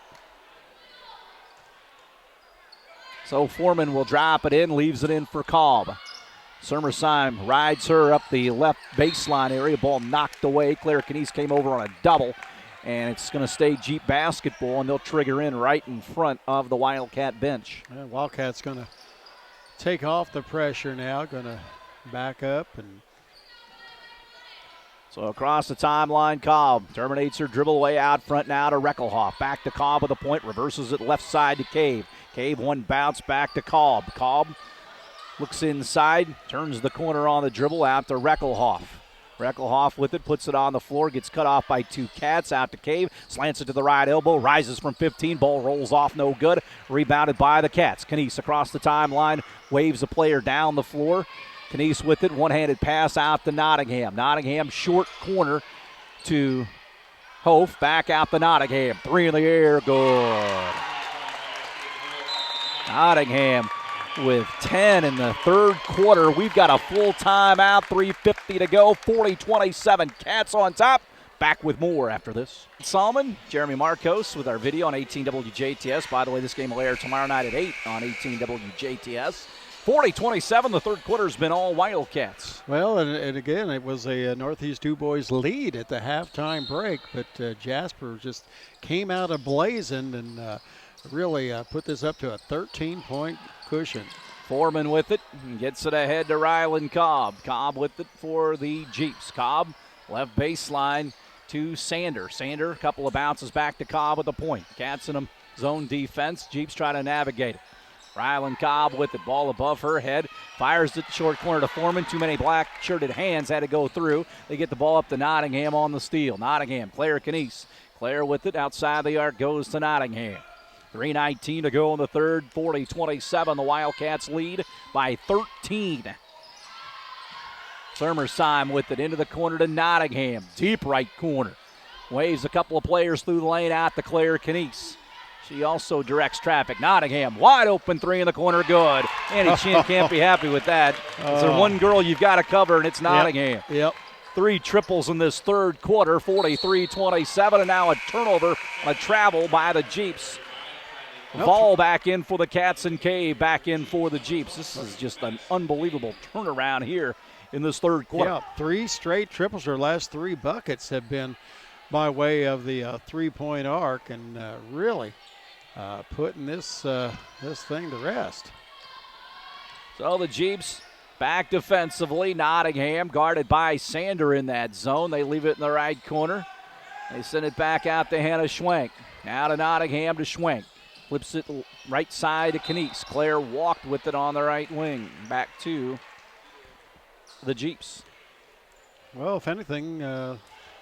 So Foreman will drop it in, leaves it in for Cobb. Summersheim rides her up the left baseline area. Ball knocked away. Claire Canese came over on a double, and it's going to stay Jeep basketball, and they'll trigger in right in front of the Wildcat bench. Wildcat's going to take off the pressure now, going to back up. And so across the timeline, Cobb terminates her dribble way out front now to Reckelhoff. Back to Cobb with a point, reverses it left side to Cave. Cave one bounce back to Cobb. Cobb looks inside, turns the corner on the dribble out to Reckelhoff. Reckelhoff with it, puts it on the floor, gets cut off by two Cats, out to Cave, slants it to the right elbow, rises from 15, ball rolls off, no good, rebounded by the Cats. Canese across the timeline, waves a player down the floor. Canese with it, one-handed pass out to Nottingham. Nottingham short corner to Hof, back out to Nottingham. Three in the air, good. Nottingham with 10 in the third quarter. We've got a full timeout, 3:50 to go, 40-27. Cats on top. Back with more after this. Salmon, Jeremy Marcos with our video on 18 WJTS. By the way, this game will air tomorrow night at 8 on 18 WJTS. 40-27, the third quarter's been all Wildcats. Well, and again, it was a Northeast Dubois lead at the halftime break, but Jasper just came out ablazing and really put this up to a 13-point cushion. Foreman with it, gets it ahead to Rylan Cobb. Cobb with it for the Jeeps. Cobb, left baseline to Sander. Sander, a couple of bounces back to Cobb with a point. Cats in a zone defense. Jeeps try to navigate it. Rylan Cobb with the ball above her head. Fires it short corner to Foreman. Too many black-shirted hands had to go through. They get the ball up to Nottingham on the steal. Nottingham, Claire Canese. Claire with it outside the arc goes to Nottingham. 3:19 to go in the third. 40-27. The Wildcats lead by 13. Summersheim with it into the corner to Nottingham. Deep right corner. Waves a couple of players through the lane out to Claire Canese. She also directs traffic. Nottingham, wide open three in the corner, good. Andy Chin can't be happy with that. Is there one girl you've got to cover, and it's Nottingham. Yep. 3 triples in this third quarter, 43-27, and now a turnover, a travel by the Jeeps. Ball back in for the Cats, and Cave back in for the Jeeps. This is just an unbelievable turnaround here in this third quarter. Yeah, 3 straight triples. Her last 3 buckets have been by way of the three-point arc, and really putting this thing to rest. So the Jeeps back defensively. Nottingham guarded by Sander in that zone. They leave it in the right corner. They send it back out to Hannah Schwenk. Now to Nottingham to Schwenk. Flips it right side to Canese. Claire walked with it on the right wing. Back to the Jeeps. Well, if anything,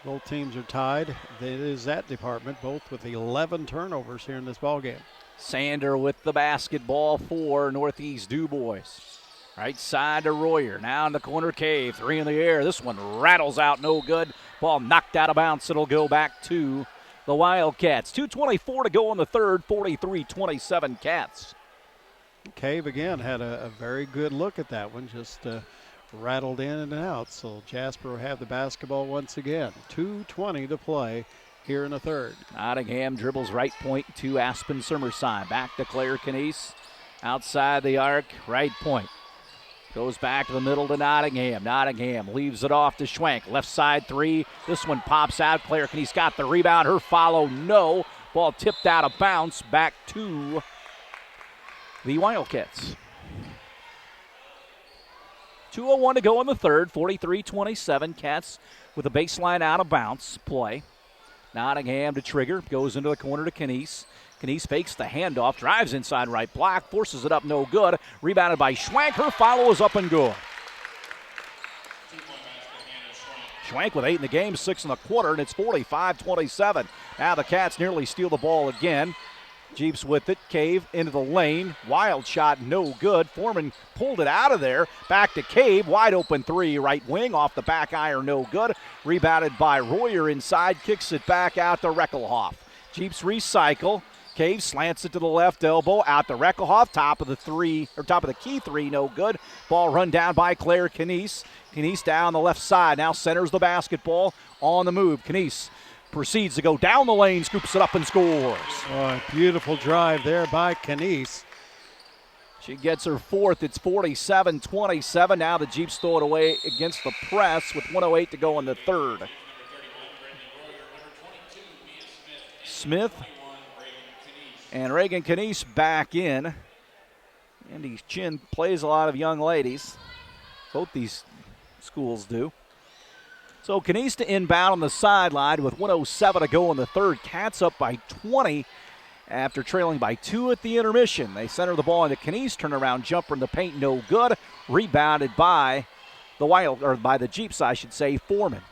both teams are tied. It is that department, both with 11 turnovers here in this ballgame. Sander with the basketball for Northeast Dubois. Right side to Royer. Now in the corner, Cave. 3 in the air. This one rattles out, no good. Ball knocked out of bounds. It'll go back to the Wildcats. 2:24 to go in the third. 43-27 Cats. Cave again had a very good look at that one. Just rattled in and out. So Jasper will have the basketball once again. 2:20 to play here in the third. Nottingham dribbles right point to Aspen Summersheim. Back to Claire Canese. Outside the arc, right point. Goes back to the middle to Nottingham. Nottingham leaves it off to Schwenk. Left side 3. This one pops out. Claire Canese got the rebound. Her follow, no. Ball tipped out of bounds. Back to the Wildcats. 2:01 to go in the third. 43-27. Cats with a baseline out of bounds play. Nottingham to trigger. Goes into the corner to Canese. Canese fakes the handoff, drives inside right block, forces it up, no good. Rebounded by Schwenk. Her follow is up and good. Schwenk with 8 in the game, 6 in the quarter, and it's 45-27. Now the Cats nearly steal the ball again. Jeeps with it. Cave into the lane. Wild shot, no good. Foreman pulled it out of there. Back to Cave. Wide open 3, right wing. Off the back iron, no good. Rebounded by Royer inside. Kicks it back out to Reckelhoff. Jeeps recycle. Cave slants it to the left elbow, out to Reckelhoff, top of the key 3, no good. Ball run down by Claire Canese. Canese down the left side, now centers the basketball on the move. Canese proceeds to go down the lane, scoops it up and scores. Oh, beautiful drive there by Canese. She gets her 4th. It's 47-27. Now the Jeeps throw it away against the press with 1:08 to go in the third. Smith and Reagan Canese back in. Andy Chin plays a lot of young ladies. Both these schools do. So Canese to inbound on the sideline with 1:07 to go in the third. Cats up by 20 after trailing by 2 at the intermission. They center the ball into Canese. Turnaround jumper in the paint, no good. Rebounded by the Jeeps, I should say, Foreman.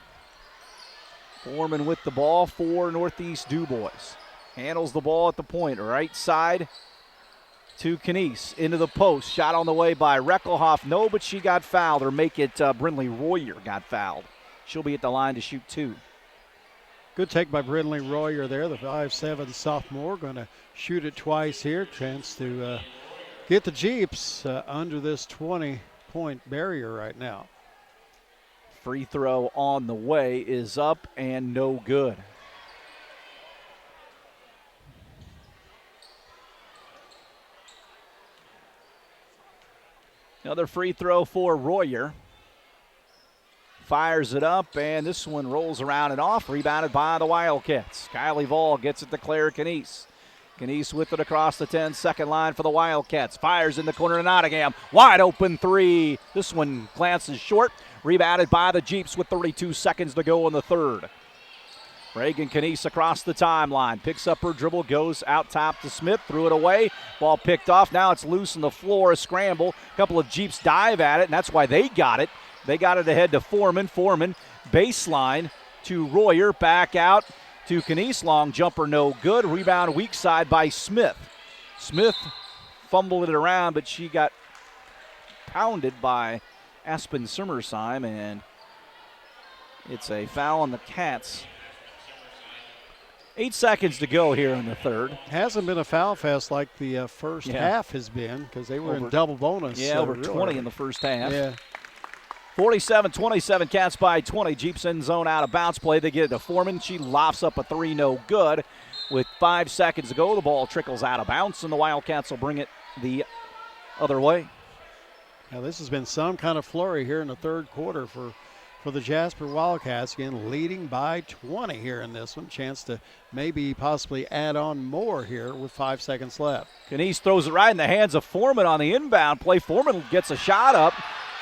Foreman with the ball for Northeast Dubois. Handles the ball at the point, right side to Canese. Into the post, shot on the way by Reckelhoff. No, but she got fouled, or make it Brindley Royer got fouled. She'll be at the line to shoot 2. Good take by Brindley Royer there, the 5'7" sophomore. Going to shoot it twice here. Chance to get the Jeeps under this 20-point barrier right now. Free throw on the way is up and no good. Another free throw for Royer. Fires it up, and this one rolls around and off. Rebounded by the Wildcats. Kylie Vall gets it to Claire Canese. Canese with it across the 10-second line for the Wildcats. Fires in the corner to Nottingham. Wide open three. This one glances short. Rebounded by the Jeeps with 32 seconds to go in the third. Reagan Canese across the timeline. Picks up her dribble, goes out top to Smith. Threw it away. Ball picked off. Now it's loose on the floor. A scramble. A couple of Jeeps dive at it, and that's why they got it. They got it ahead to Foreman. Foreman, baseline to Royer. Back out to Canese. Long jumper, no good. Rebound weak side by Smith. Smith fumbled it around, but she got pounded by Aspen Summersheim, and it's a foul on the Cats. 8 seconds to go here in the third. Hasn't been a foul fest like the first half has been, because they were in double bonus. Yeah, over 20 in the first half. Yeah. 47-27, Cats by 20. Jeeps end zone out of bounds play. They get it to Foreman. She lofts up a three, no good. With 5 seconds to go, the ball trickles out of bounds, and the Wildcats will bring it the other way. Now this has been some kind of flurry here in the third quarter for the Jasper Wildcats. Again, leading by 20 here in this one. Chance to maybe possibly add on more here with 5 seconds left. Canese throws it right in the hands of Foreman on the inbound play. Foreman gets a shot up.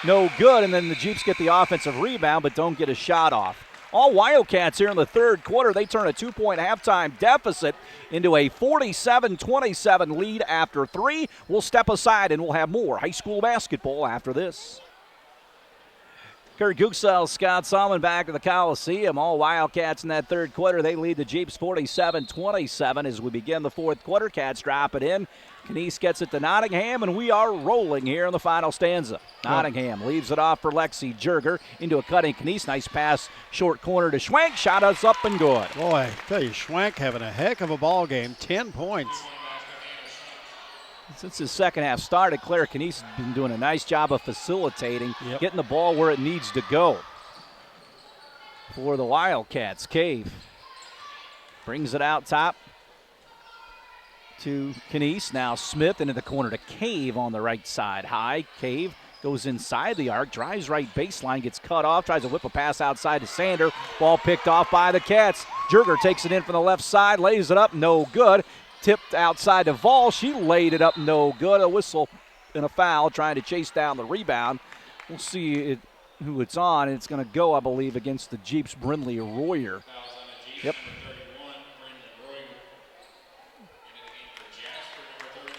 No good, and then the Jeeps get the offensive rebound but don't get a shot off. All Wildcats here in the third quarter. They turn a 2-point halftime deficit into a 47-27 lead after 3. We'll step aside and we'll have more high school basketball after this. Kurt Guxel, Scott Solomon back to the Coliseum. All Wildcats in that third quarter. They lead the Jeeps 47-27 as we begin the fourth quarter. Cats drop it in. Canese gets it to Nottingham, and we are rolling here in the final stanza. Nottingham leaves it off for Lexi Jerger into a cutting Canese. Nice pass, short corner to Schwank. Shot us up and good. Boy, I tell you, Schwank having a heck of a ball game. 10 points. Since his second half started, Claire Canese has been doing a nice job of facilitating, getting the ball where it needs to go. For the Wildcats, Cave brings it out top to Canese. Now Smith into the corner to Cave on the right side. High, Cave goes inside the arc, drives right baseline, gets cut off, tries to whip a pass outside to Sander. Ball picked off by the Cats. Jerger takes it in from the left side, lays it up, no good. Tipped outside to Vall. She laid it up, no good. A whistle and a foul trying to chase down the rebound. We'll see who it's on, and it's going to go, I believe, against the Jeeps, Brindley Royer. Yep.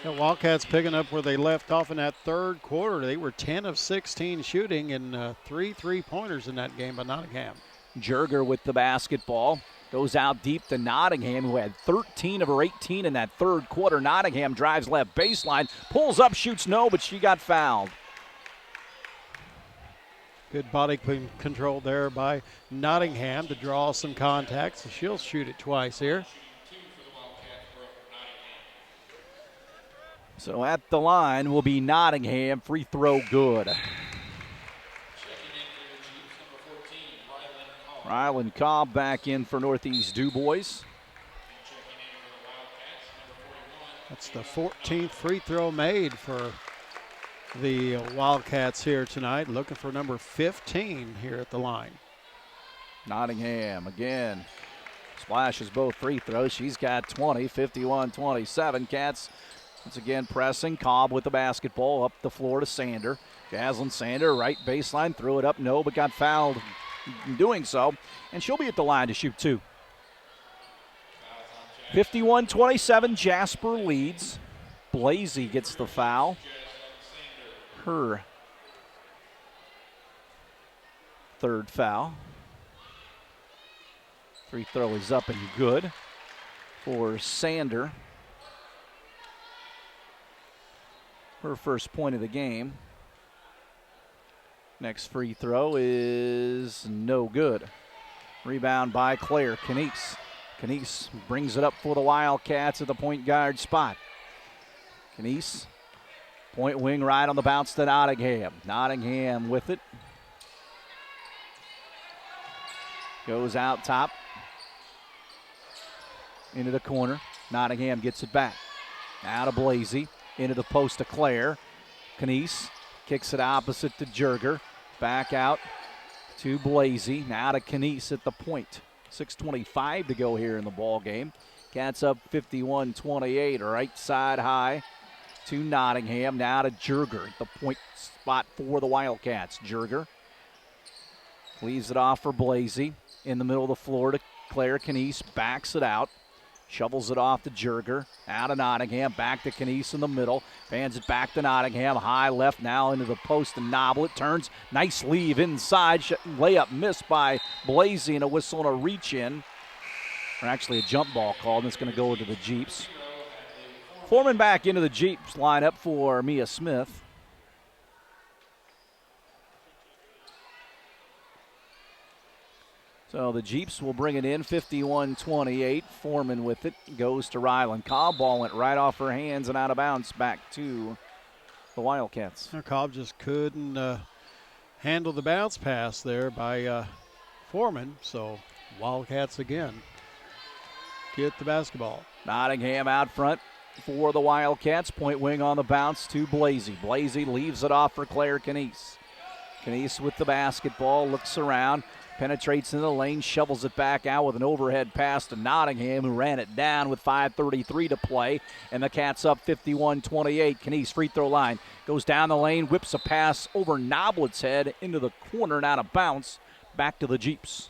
The Wildcats picking up where they left off in that third quarter. They were 10 of 16 shooting and 3 3-pointers in that game by Nottingham. Jerger with the basketball. Goes out deep to Nottingham, who had 13 of her 18 in that third quarter. Nottingham drives left baseline, pulls up, shoots no, but she got fouled. Good body control there by Nottingham to draw some contact, so she'll shoot it twice here. So at the line will be Nottingham, free throw good. Rylan Cobb back in for Northeast Dubois. That's the 14th free throw made for the Wildcats here tonight. Looking for number 15 here at the line. Nottingham again splashes both free throws. She's got 20, 51-27. Cats once again pressing. Cobb with the basketball up the floor to Sander. Jaslyn Sander, right baseline, threw it up, no, but got fouled in doing so, and she'll be at the line to shoot 2. 51-27, Jasper leads. Blasey gets the foul. Her third foul. Free throw is up and good for Sander. Her first point of the game. Next free throw is no good. Rebound by Claire Canese. Canese brings it up for the Wildcats at the point guard spot. Canese, point wing right on the bounce to Nottingham. Nottingham with it. Goes out top. Into the corner. Nottingham gets it back. Now to Blasey. Into the post to Claire. Canese Kicks it opposite to Jerger. Back out to Blasey. Now to Knies at the point. 6:25 to go here in the ball game. Cats up 51-28. Right side high to Nottingham. Now to Jerger at the point spot for the Wildcats. Jerger leaves it off for Blasey. In the middle of the floor to Claire Knies. Backs it out. Shovels it off to Jerger. Out of Nottingham. Back to Knies in the middle. Fans it back to Nottingham. High left now into the post and Nobble. It turns. Nice leave inside. Layup missed by Blasey and a whistle and a reach in. Or actually a jump ball called, and it's going to go into the Jeeps. Foreman back into the Jeeps lineup for Mia Smith. So the Jeeps will bring it in, 51-28. Foreman with it, goes to Ryland Cobb. Ball went right off her hands and out of bounds back to the Wildcats. Cobb just couldn't handle the bounce pass there by Foreman. So Wildcats again get the basketball. Nottingham out front for the Wildcats. Point wing on the bounce to Blasey. Blasey leaves it off for Claire Knies. Knies with the basketball, looks around. Penetrates into the lane, shovels it back out with an overhead pass to Nottingham, who ran it down with 5:33 to play. And the Cats up 51-28. Knies free throw line. Goes down the lane, whips a pass over Noblet's head into the corner and out of bounds. Back to the Jeeps.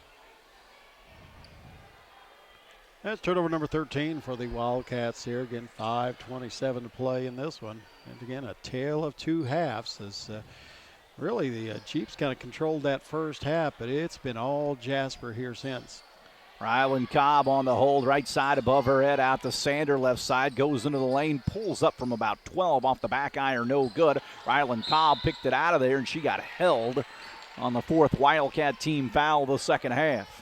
That's turnover number 13 for the Wildcats here. Again, 5:27 to play in this one. And again, a tale of two halves as really, the Jeeps kind of controlled that first half, but it's been all Jasper here since. Ryland Cobb on the hold, right side above her head, out to Sander, left side, goes into the lane, pulls up from about 12 off the back iron, no good. Ryland Cobb picked it out of there, and she got held on the fourth Wildcat team foul of the second half.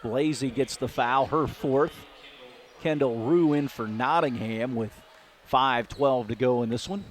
Blasey gets the foul, her fourth. Kendall Rue in for Nottingham with 5:12 to go in this one.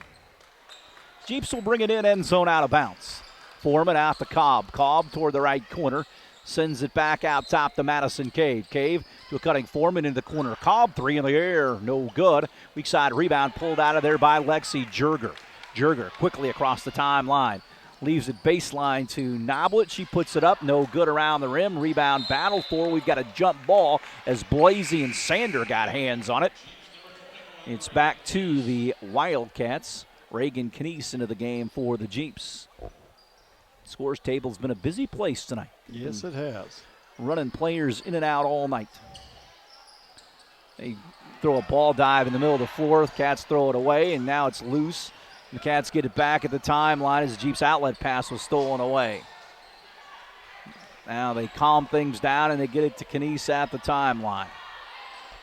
Jeeps will bring it in, end zone out of bounds. Foreman out to Cobb. Cobb toward the right corner. Sends it back out top to Madison Cave. Cave to a cutting Foreman in the corner. Cobb, three in the air, no good. Weak side rebound pulled out of there by Lexi Jerger. Jerger quickly across the timeline. Leaves it baseline to Noblet. She puts it up, no good around the rim. Rebound battle for. We've got a jump ball as Blasey and Sander got hands on it. It's back to the Wildcats. Reagan Knies into the game for the Jeeps. Scores table's been a busy place tonight. Yes, it has. Running players in and out all night. They throw a ball dive in the middle of the floor. The Cats throw it away, and now it's loose. The Cats get it back at the timeline as the Jeeps' outlet pass was stolen away. Now they calm things down, and they get it to Knies at the timeline.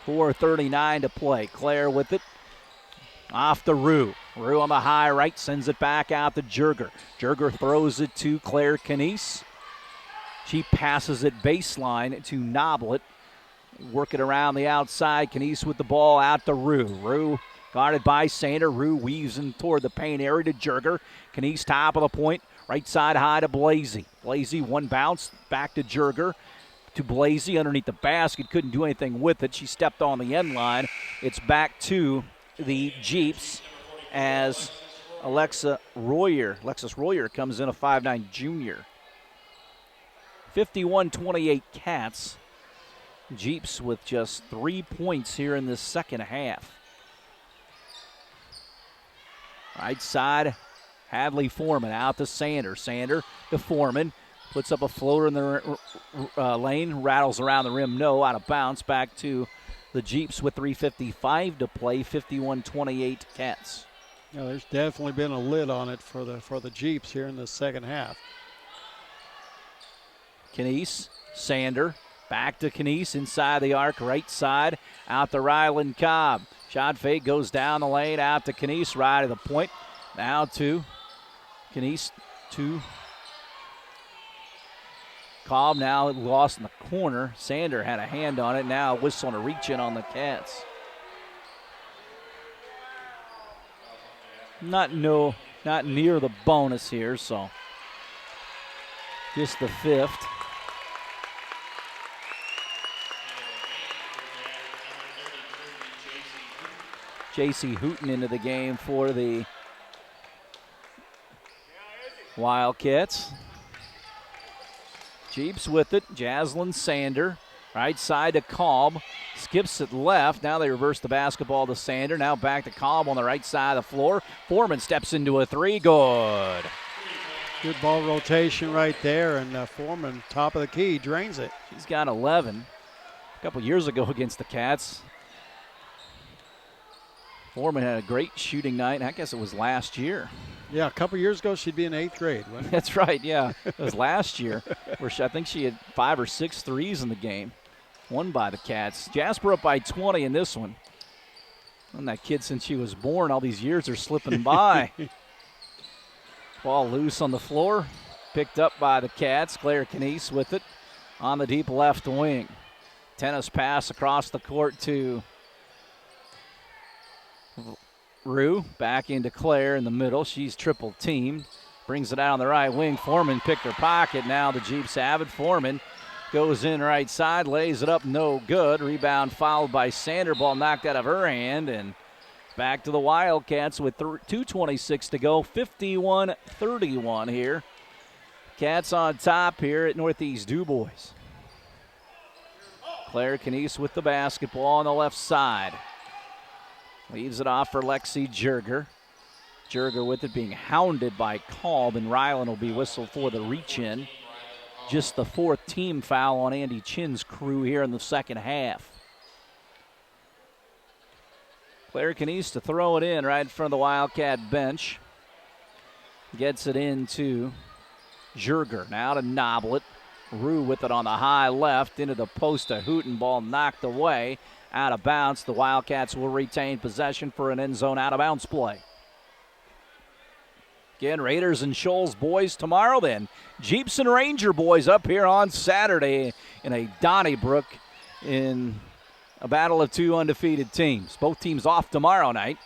4:39 to play. Claire with it. Off to Rue. Rue on the high right, sends it back out to Jerger. Jerger throws it to Claire Knies. She passes it baseline to Noblet. Work it around the outside. Knies with the ball out to Rue. Rue guarded by Sander. Rue weaves in toward the paint area to Jerger. Knies top of the point. Right side high to Blasey. Blasey one bounce back to Jerger. To Blasey underneath the basket. Couldn't do anything with it. She stepped on the end line. It's back to the Jeeps as Alexis Royer comes in, a 5'9" junior. 51-28 Cats. Jeeps with just 3 points here in this second half. Right side, Hadley Foreman out to Sander. Sander to Foreman. Puts up a floater in the lane, rattles around the rim, no, out of bounds. Back to the Jeeps with 3:55 to play, 51-28 Cats. Yeah, there's definitely been a lid on it for the Jeeps here in the second half. Knies, Sander, back to Knies, inside the arc, right side, out to Ryland Cobb. Shot fake goes down the lane, out to Knies, right to the point. Now to Knies, to Cobb, now lost in the corner. Sander had a hand on it. Now a whistle and a reach in on the Cats. Not near the bonus here, so just the fifth. J.C. Hooten into the game for the Wildcats. Jeeps with it. Jaslyn Sander. Right side to Cobb. Skips it left. Now they reverse the basketball to Sander. Now back to Cobb on the right side of the floor. Foreman steps into a three. Good. Good ball rotation right there, and Foreman, top of the key, drains it. She's got 11. A couple years ago against the Cats, Foreman had a great shooting night. I guess it was last year. Yeah, a couple years ago she'd be in 8th grade, wasn't it? That's right, yeah. It was last year where I think she had 5 or 6 threes in the game. Won by the Cats. Jasper up by 20 in this one. And that kid, since she was born, all these years are slipping by. Ball loose on the floor. Picked up by the Cats. Claire Canese with it on the deep left wing. Tennis pass across the court to Rue. Back into Claire in the middle. She's triple teamed. Brings it out on the right wing. Foreman picked her pocket. Now the Jeeps have it. Foreman goes in right side. Lays it up. No good. Rebound fouled by Sander. Ball knocked out of her hand. And back to the Wildcats with 2:26 to go. 51-31 here. Cats on top here at Northeast Dubois. Claire Canese with the basketball on the left side. Leaves it off for Lexi Jerger. Jerger with it, being hounded by Kolb, and Ryland will be whistled for the reach-in. Just the 4th team foul on Andy Chin's crew here in the second half. Claire Canese to throw it in right in front of the Wildcat bench. Gets it into Jerger. Now to Noblet. Rue with it on the high left into the post to Hooten. Ball knocked away. Out of bounds. The Wildcats will retain possession for an end zone out of bounds play. Again, Raiders and Shoals boys tomorrow then. Jeeps and Ranger boys up here on Saturday in a Donnybrook in a battle of 2 undefeated teams. Both teams off tomorrow night.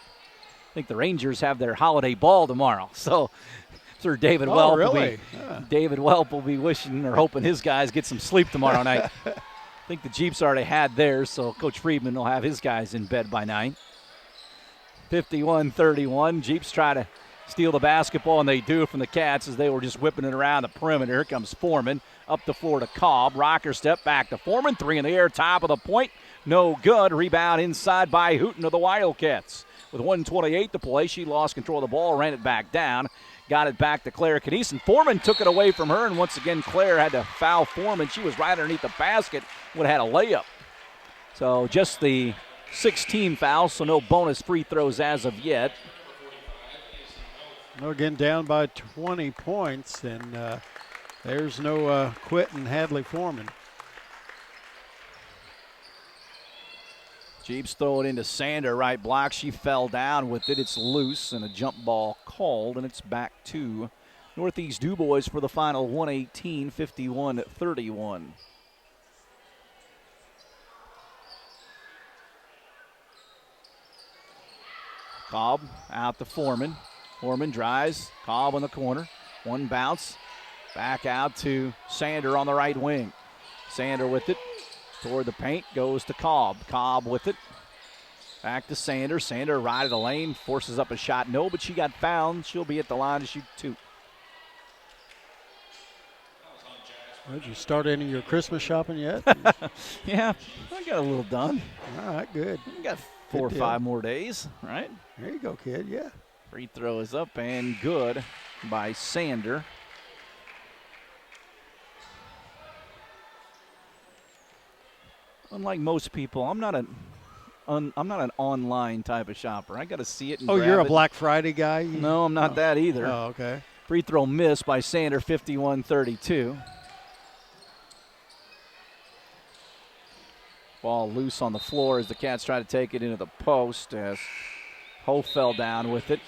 I think the Rangers have their holiday ball tomorrow. So Sir David Welp, really? David Welp will be wishing or hoping his guys get some sleep tomorrow night. I think the Jeeps already had theirs, so Coach Friedman will have his guys in bed by 9. 51-31. Jeeps try to steal the basketball, and they do from the Cats as they were just whipping it around the perimeter. Here comes Foreman. Up the floor to Cobb. Rocker step back to Foreman. 3 in the air, top of the point. No good. Rebound inside by Hooten of the Wildcats. With 1:28 to play, she lost control of the ball, ran it back down. Got it back to Claire Canese, and Foreman took it away from her, and once again Claire had to foul Foreman. She was right underneath the basket, would have had a layup. So just the 6-team foul, so no bonus free throws as of yet. Well, again, down by 20 points, and there's no quitting Hadley Foreman. Jeeps throw it into Sander, right block. She fell down with it. It's loose and a jump ball called, and it's back to Northeast Dubois for the final 118, 51-31. Cobb out to Foreman. Foreman drives. Cobb on the corner. One bounce. Back out to Sander on the right wing. Sander with it. Toward the paint, goes to Cobb. Cobb with it. Back to Sander. Sander right of the lane, forces up a shot. No, but she got fouled. She'll be at the line to shoot 2. Well, did you start any of your Christmas shopping yet? Yeah, I got a little done. All right, good. We got 4 or 5 more days, right? There you go, kid, yeah. Free throw is up and good by Sander. Unlike most people, I'm not an online type of shopper. I got to see it and grab you're a it. Black Friday guy? No, I'm not that either. Oh, okay. Free throw missed by Sander, 51-32. Ball loose on the floor as the Cats try to take it into the post as Ho fell down with it.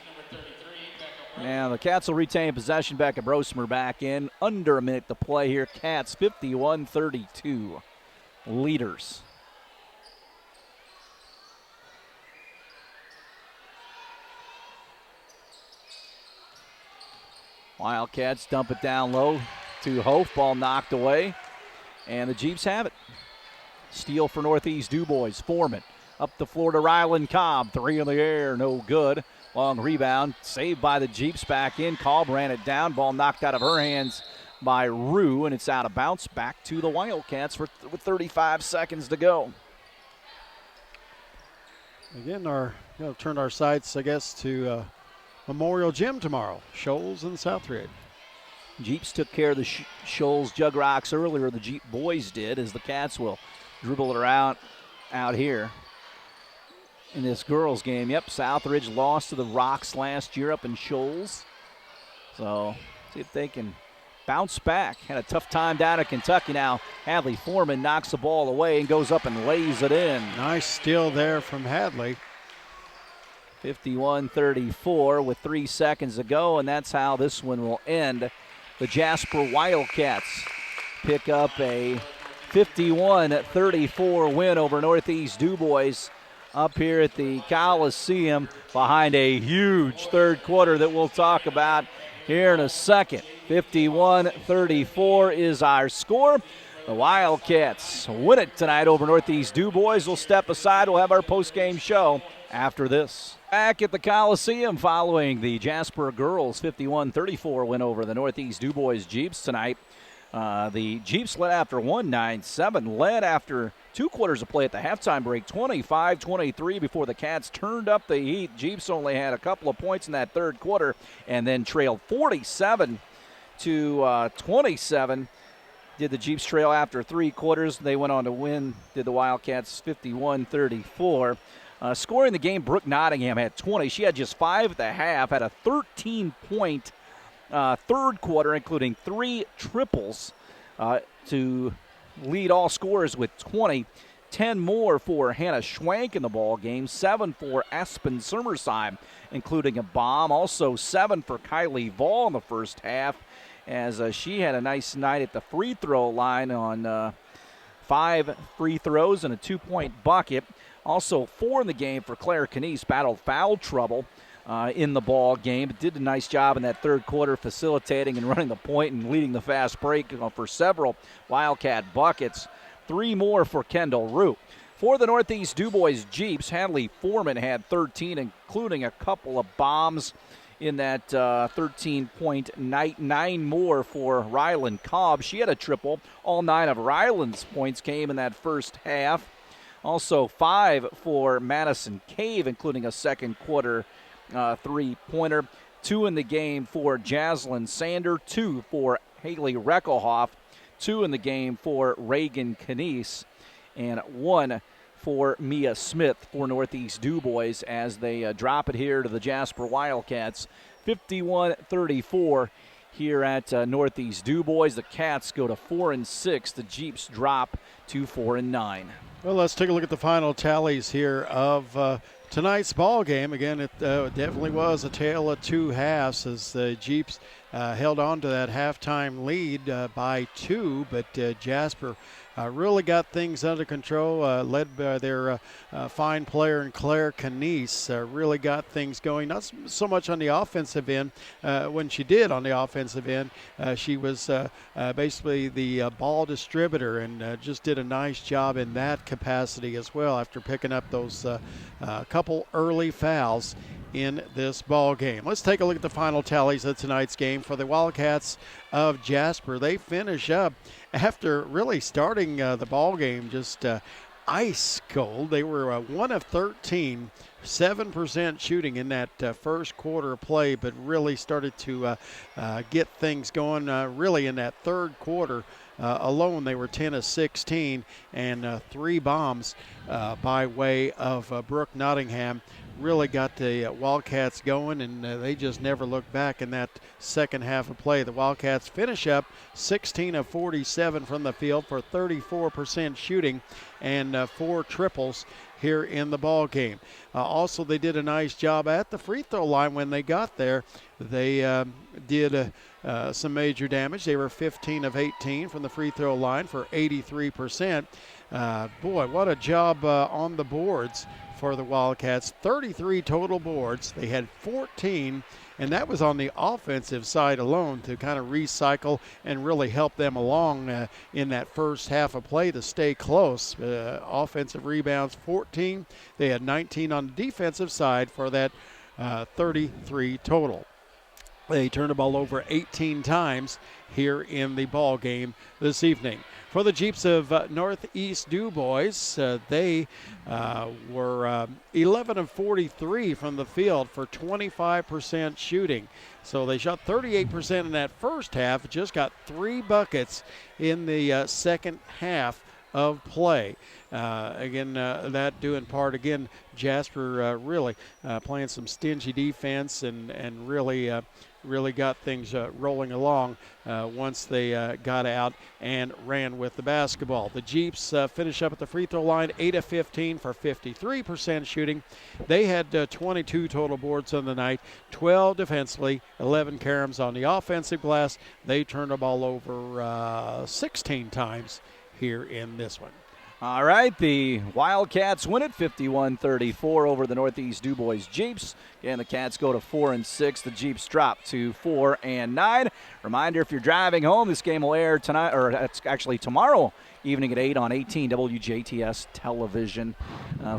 Now the Cats will retain possession. Becca Brosmer back in. Under a minute to play here. Cats 51-32. Leaders. Wildcats dump it down low to Hof. Ball knocked away. And the Jeeps have it. Steal for Northeast Dubois. Foreman Up the floor to Ryland Cobb. 3 in the air, no good. Long rebound, saved by the Jeeps. Back in. Cobb ran it down. Ball knocked out of her hands by Rue, and it's out of bounds. Back to the Wildcats with 35 seconds to go. Again, turned our sights, I guess, to Memorial Gym tomorrow. Shoals and Southridge. Jeeps took care of the Shoals Jug Rocks earlier. The Jeep boys did, as the Cats will dribble it around out here in this girls game. Yep, Southridge lost to the Rocks last year up in Shoals. So see if they can bounce back. Had a tough time down at Kentucky. Now Hadley Foreman knocks the ball away and goes up and lays it in. Nice steal there from Hadley. 51-34 with 3 seconds to go, and that's how this one will end. The Jasper Wildcats pick up a 51-34 win over Northeast Dubois up here at the Coliseum behind a huge third quarter that we'll talk about here in a second. 51-34 is our score. The Wildcats win it tonight over Northeast Dubois. We'll step aside. We'll have our post-game show after this. Back at the Coliseum following the Jasper girls 51-34 win over the Northeast Dubois Jeeps tonight. The Jeeps led after 1-9-7, led after 2 quarters of play at the halftime break, 25-23 before the Cats turned up the heat. Jeeps only had a couple of points in that third quarter and then trailed 47-27. Did the Jeeps trail after 3 quarters. They went on to win, did the Wildcats 51-34. Scoring the game, Brooke Nottingham had 20. She had just 5 at the half, had a 13-point third quarter, including 3 triples to lead all scorers with 20. 10 more for Hannah Schwank in the ball game, 7 for Aspen Summerside, including a bomb. Also 7 for Kylie Vall in the first half, as she had a nice night at the free throw line on 5 free throws and a 2-point bucket. Also 4 in the game for Claire Canese, battled foul trouble in the ball game, but did a nice job in that third quarter facilitating and running the point and leading the fast break for several Wildcat buckets. 3 more for Kendall Rue. For the Northeast Dubois Jeeps, Hadley Foreman had 13, including a couple of bombs in that 13-point night. 9 more for Ryland Cobb. She had a triple. All 9 of Ryland's points came in that first half. Also 5 for Madison Cave, including a second quarter 3-pointer. 2 in the game for Jaslyn Sander, 2 for Haley Reckelhoff, 2 in the game for Reagan Canese, and 1 for Mia Smith for Northeast Dubois as they drop it here to the Jasper Wildcats. 51-34 here at Northeast Dubois. The Cats go to 4-6. The Jeeps drop to 4-9. Well, let's take a look at the final tallies here of tonight's ball game. Again, it definitely was a tale of 2 halves as the Jeeps held on to that halftime lead by 2, but Jasper really got things under control, led by their fine player in Claire Canese. Really got things going, not so much on the offensive end. When she did on the offensive end, she was basically the ball distributor and just did a nice job in that capacity as well after picking up those couple early fouls in this ball game. Let's take a look at the final tallies of tonight's game for the Wildcats of Jasper. They finish up after really starting the ball game just ice cold. They were 1 of 13, 7% shooting in that first quarter of play, but really started to get things going really in that third quarter. Alone, they were 10 of 16 and 3 bombs by way of Brooke Nottingham. Really got the Wildcats going, and they just never looked back in that second half of play. The Wildcats finish up 16 of 47 from the field for 34% shooting and 4 triples here in the ball game. Also, they did a nice job at the free throw line when they got there. They did some major damage. They were 15 of 18 from the free throw line for 83%. Boy, what a job on the boards for the Wildcats. 33 total boards. They had 14 and that was on the offensive side alone to kind of recycle and really help them along in that first half of play to stay close. Offensive rebounds 14. They had 19 on the defensive side for that 33 total. They turned the ball over 18 times here in the ball game this evening. For the Jeeps of Northeast Dubois, they were 11 of 43 from the field for 25% shooting. So they shot 38% in that first half, just got 3 buckets in the second half of play. That due in part, again, Jasper really playing some stingy defense and really got things rolling along once they got out and ran with the basketball. The Jeeps finish up at the free throw line, 8 of 15 for 53% shooting. They had 22 total boards on the night, 12 defensively, 11 caroms on the offensive glass. They turned the ball over 16 times here in this one. All right, the Wildcats win it 51-34 over the Northeast Dubois Jeeps. Again, the Cats go to 4-6. The Jeeps drop to 4-9. Reminder, if you're driving home, this game will air tonight, or it's actually tomorrow evening at 8 on 18 WJTS television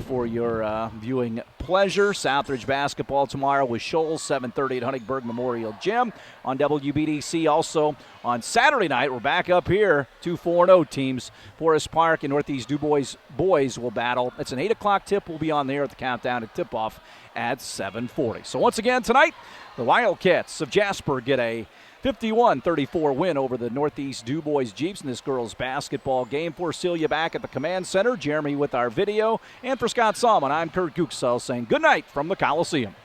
for your viewing pleasure. Southridge basketball tomorrow with Shoals, 7:30 at Huntingburg Memorial Gym on WBDC. Also on Saturday night, we're back up here, 2 4-0 teams. Forest Park and Northeast Dubois boys will battle. It's an 8 o'clock tip. We'll be on there at the countdown to tip-off at 7:40. So once again tonight, the Wildcats of Jasper get a 51-34 win over the Northeast Dubois Jeeps in this girls basketball game. For Celia back at the command center, Jeremy with our video, and for Scott Salmon, I'm Kurt Guxel saying good night from the Coliseum.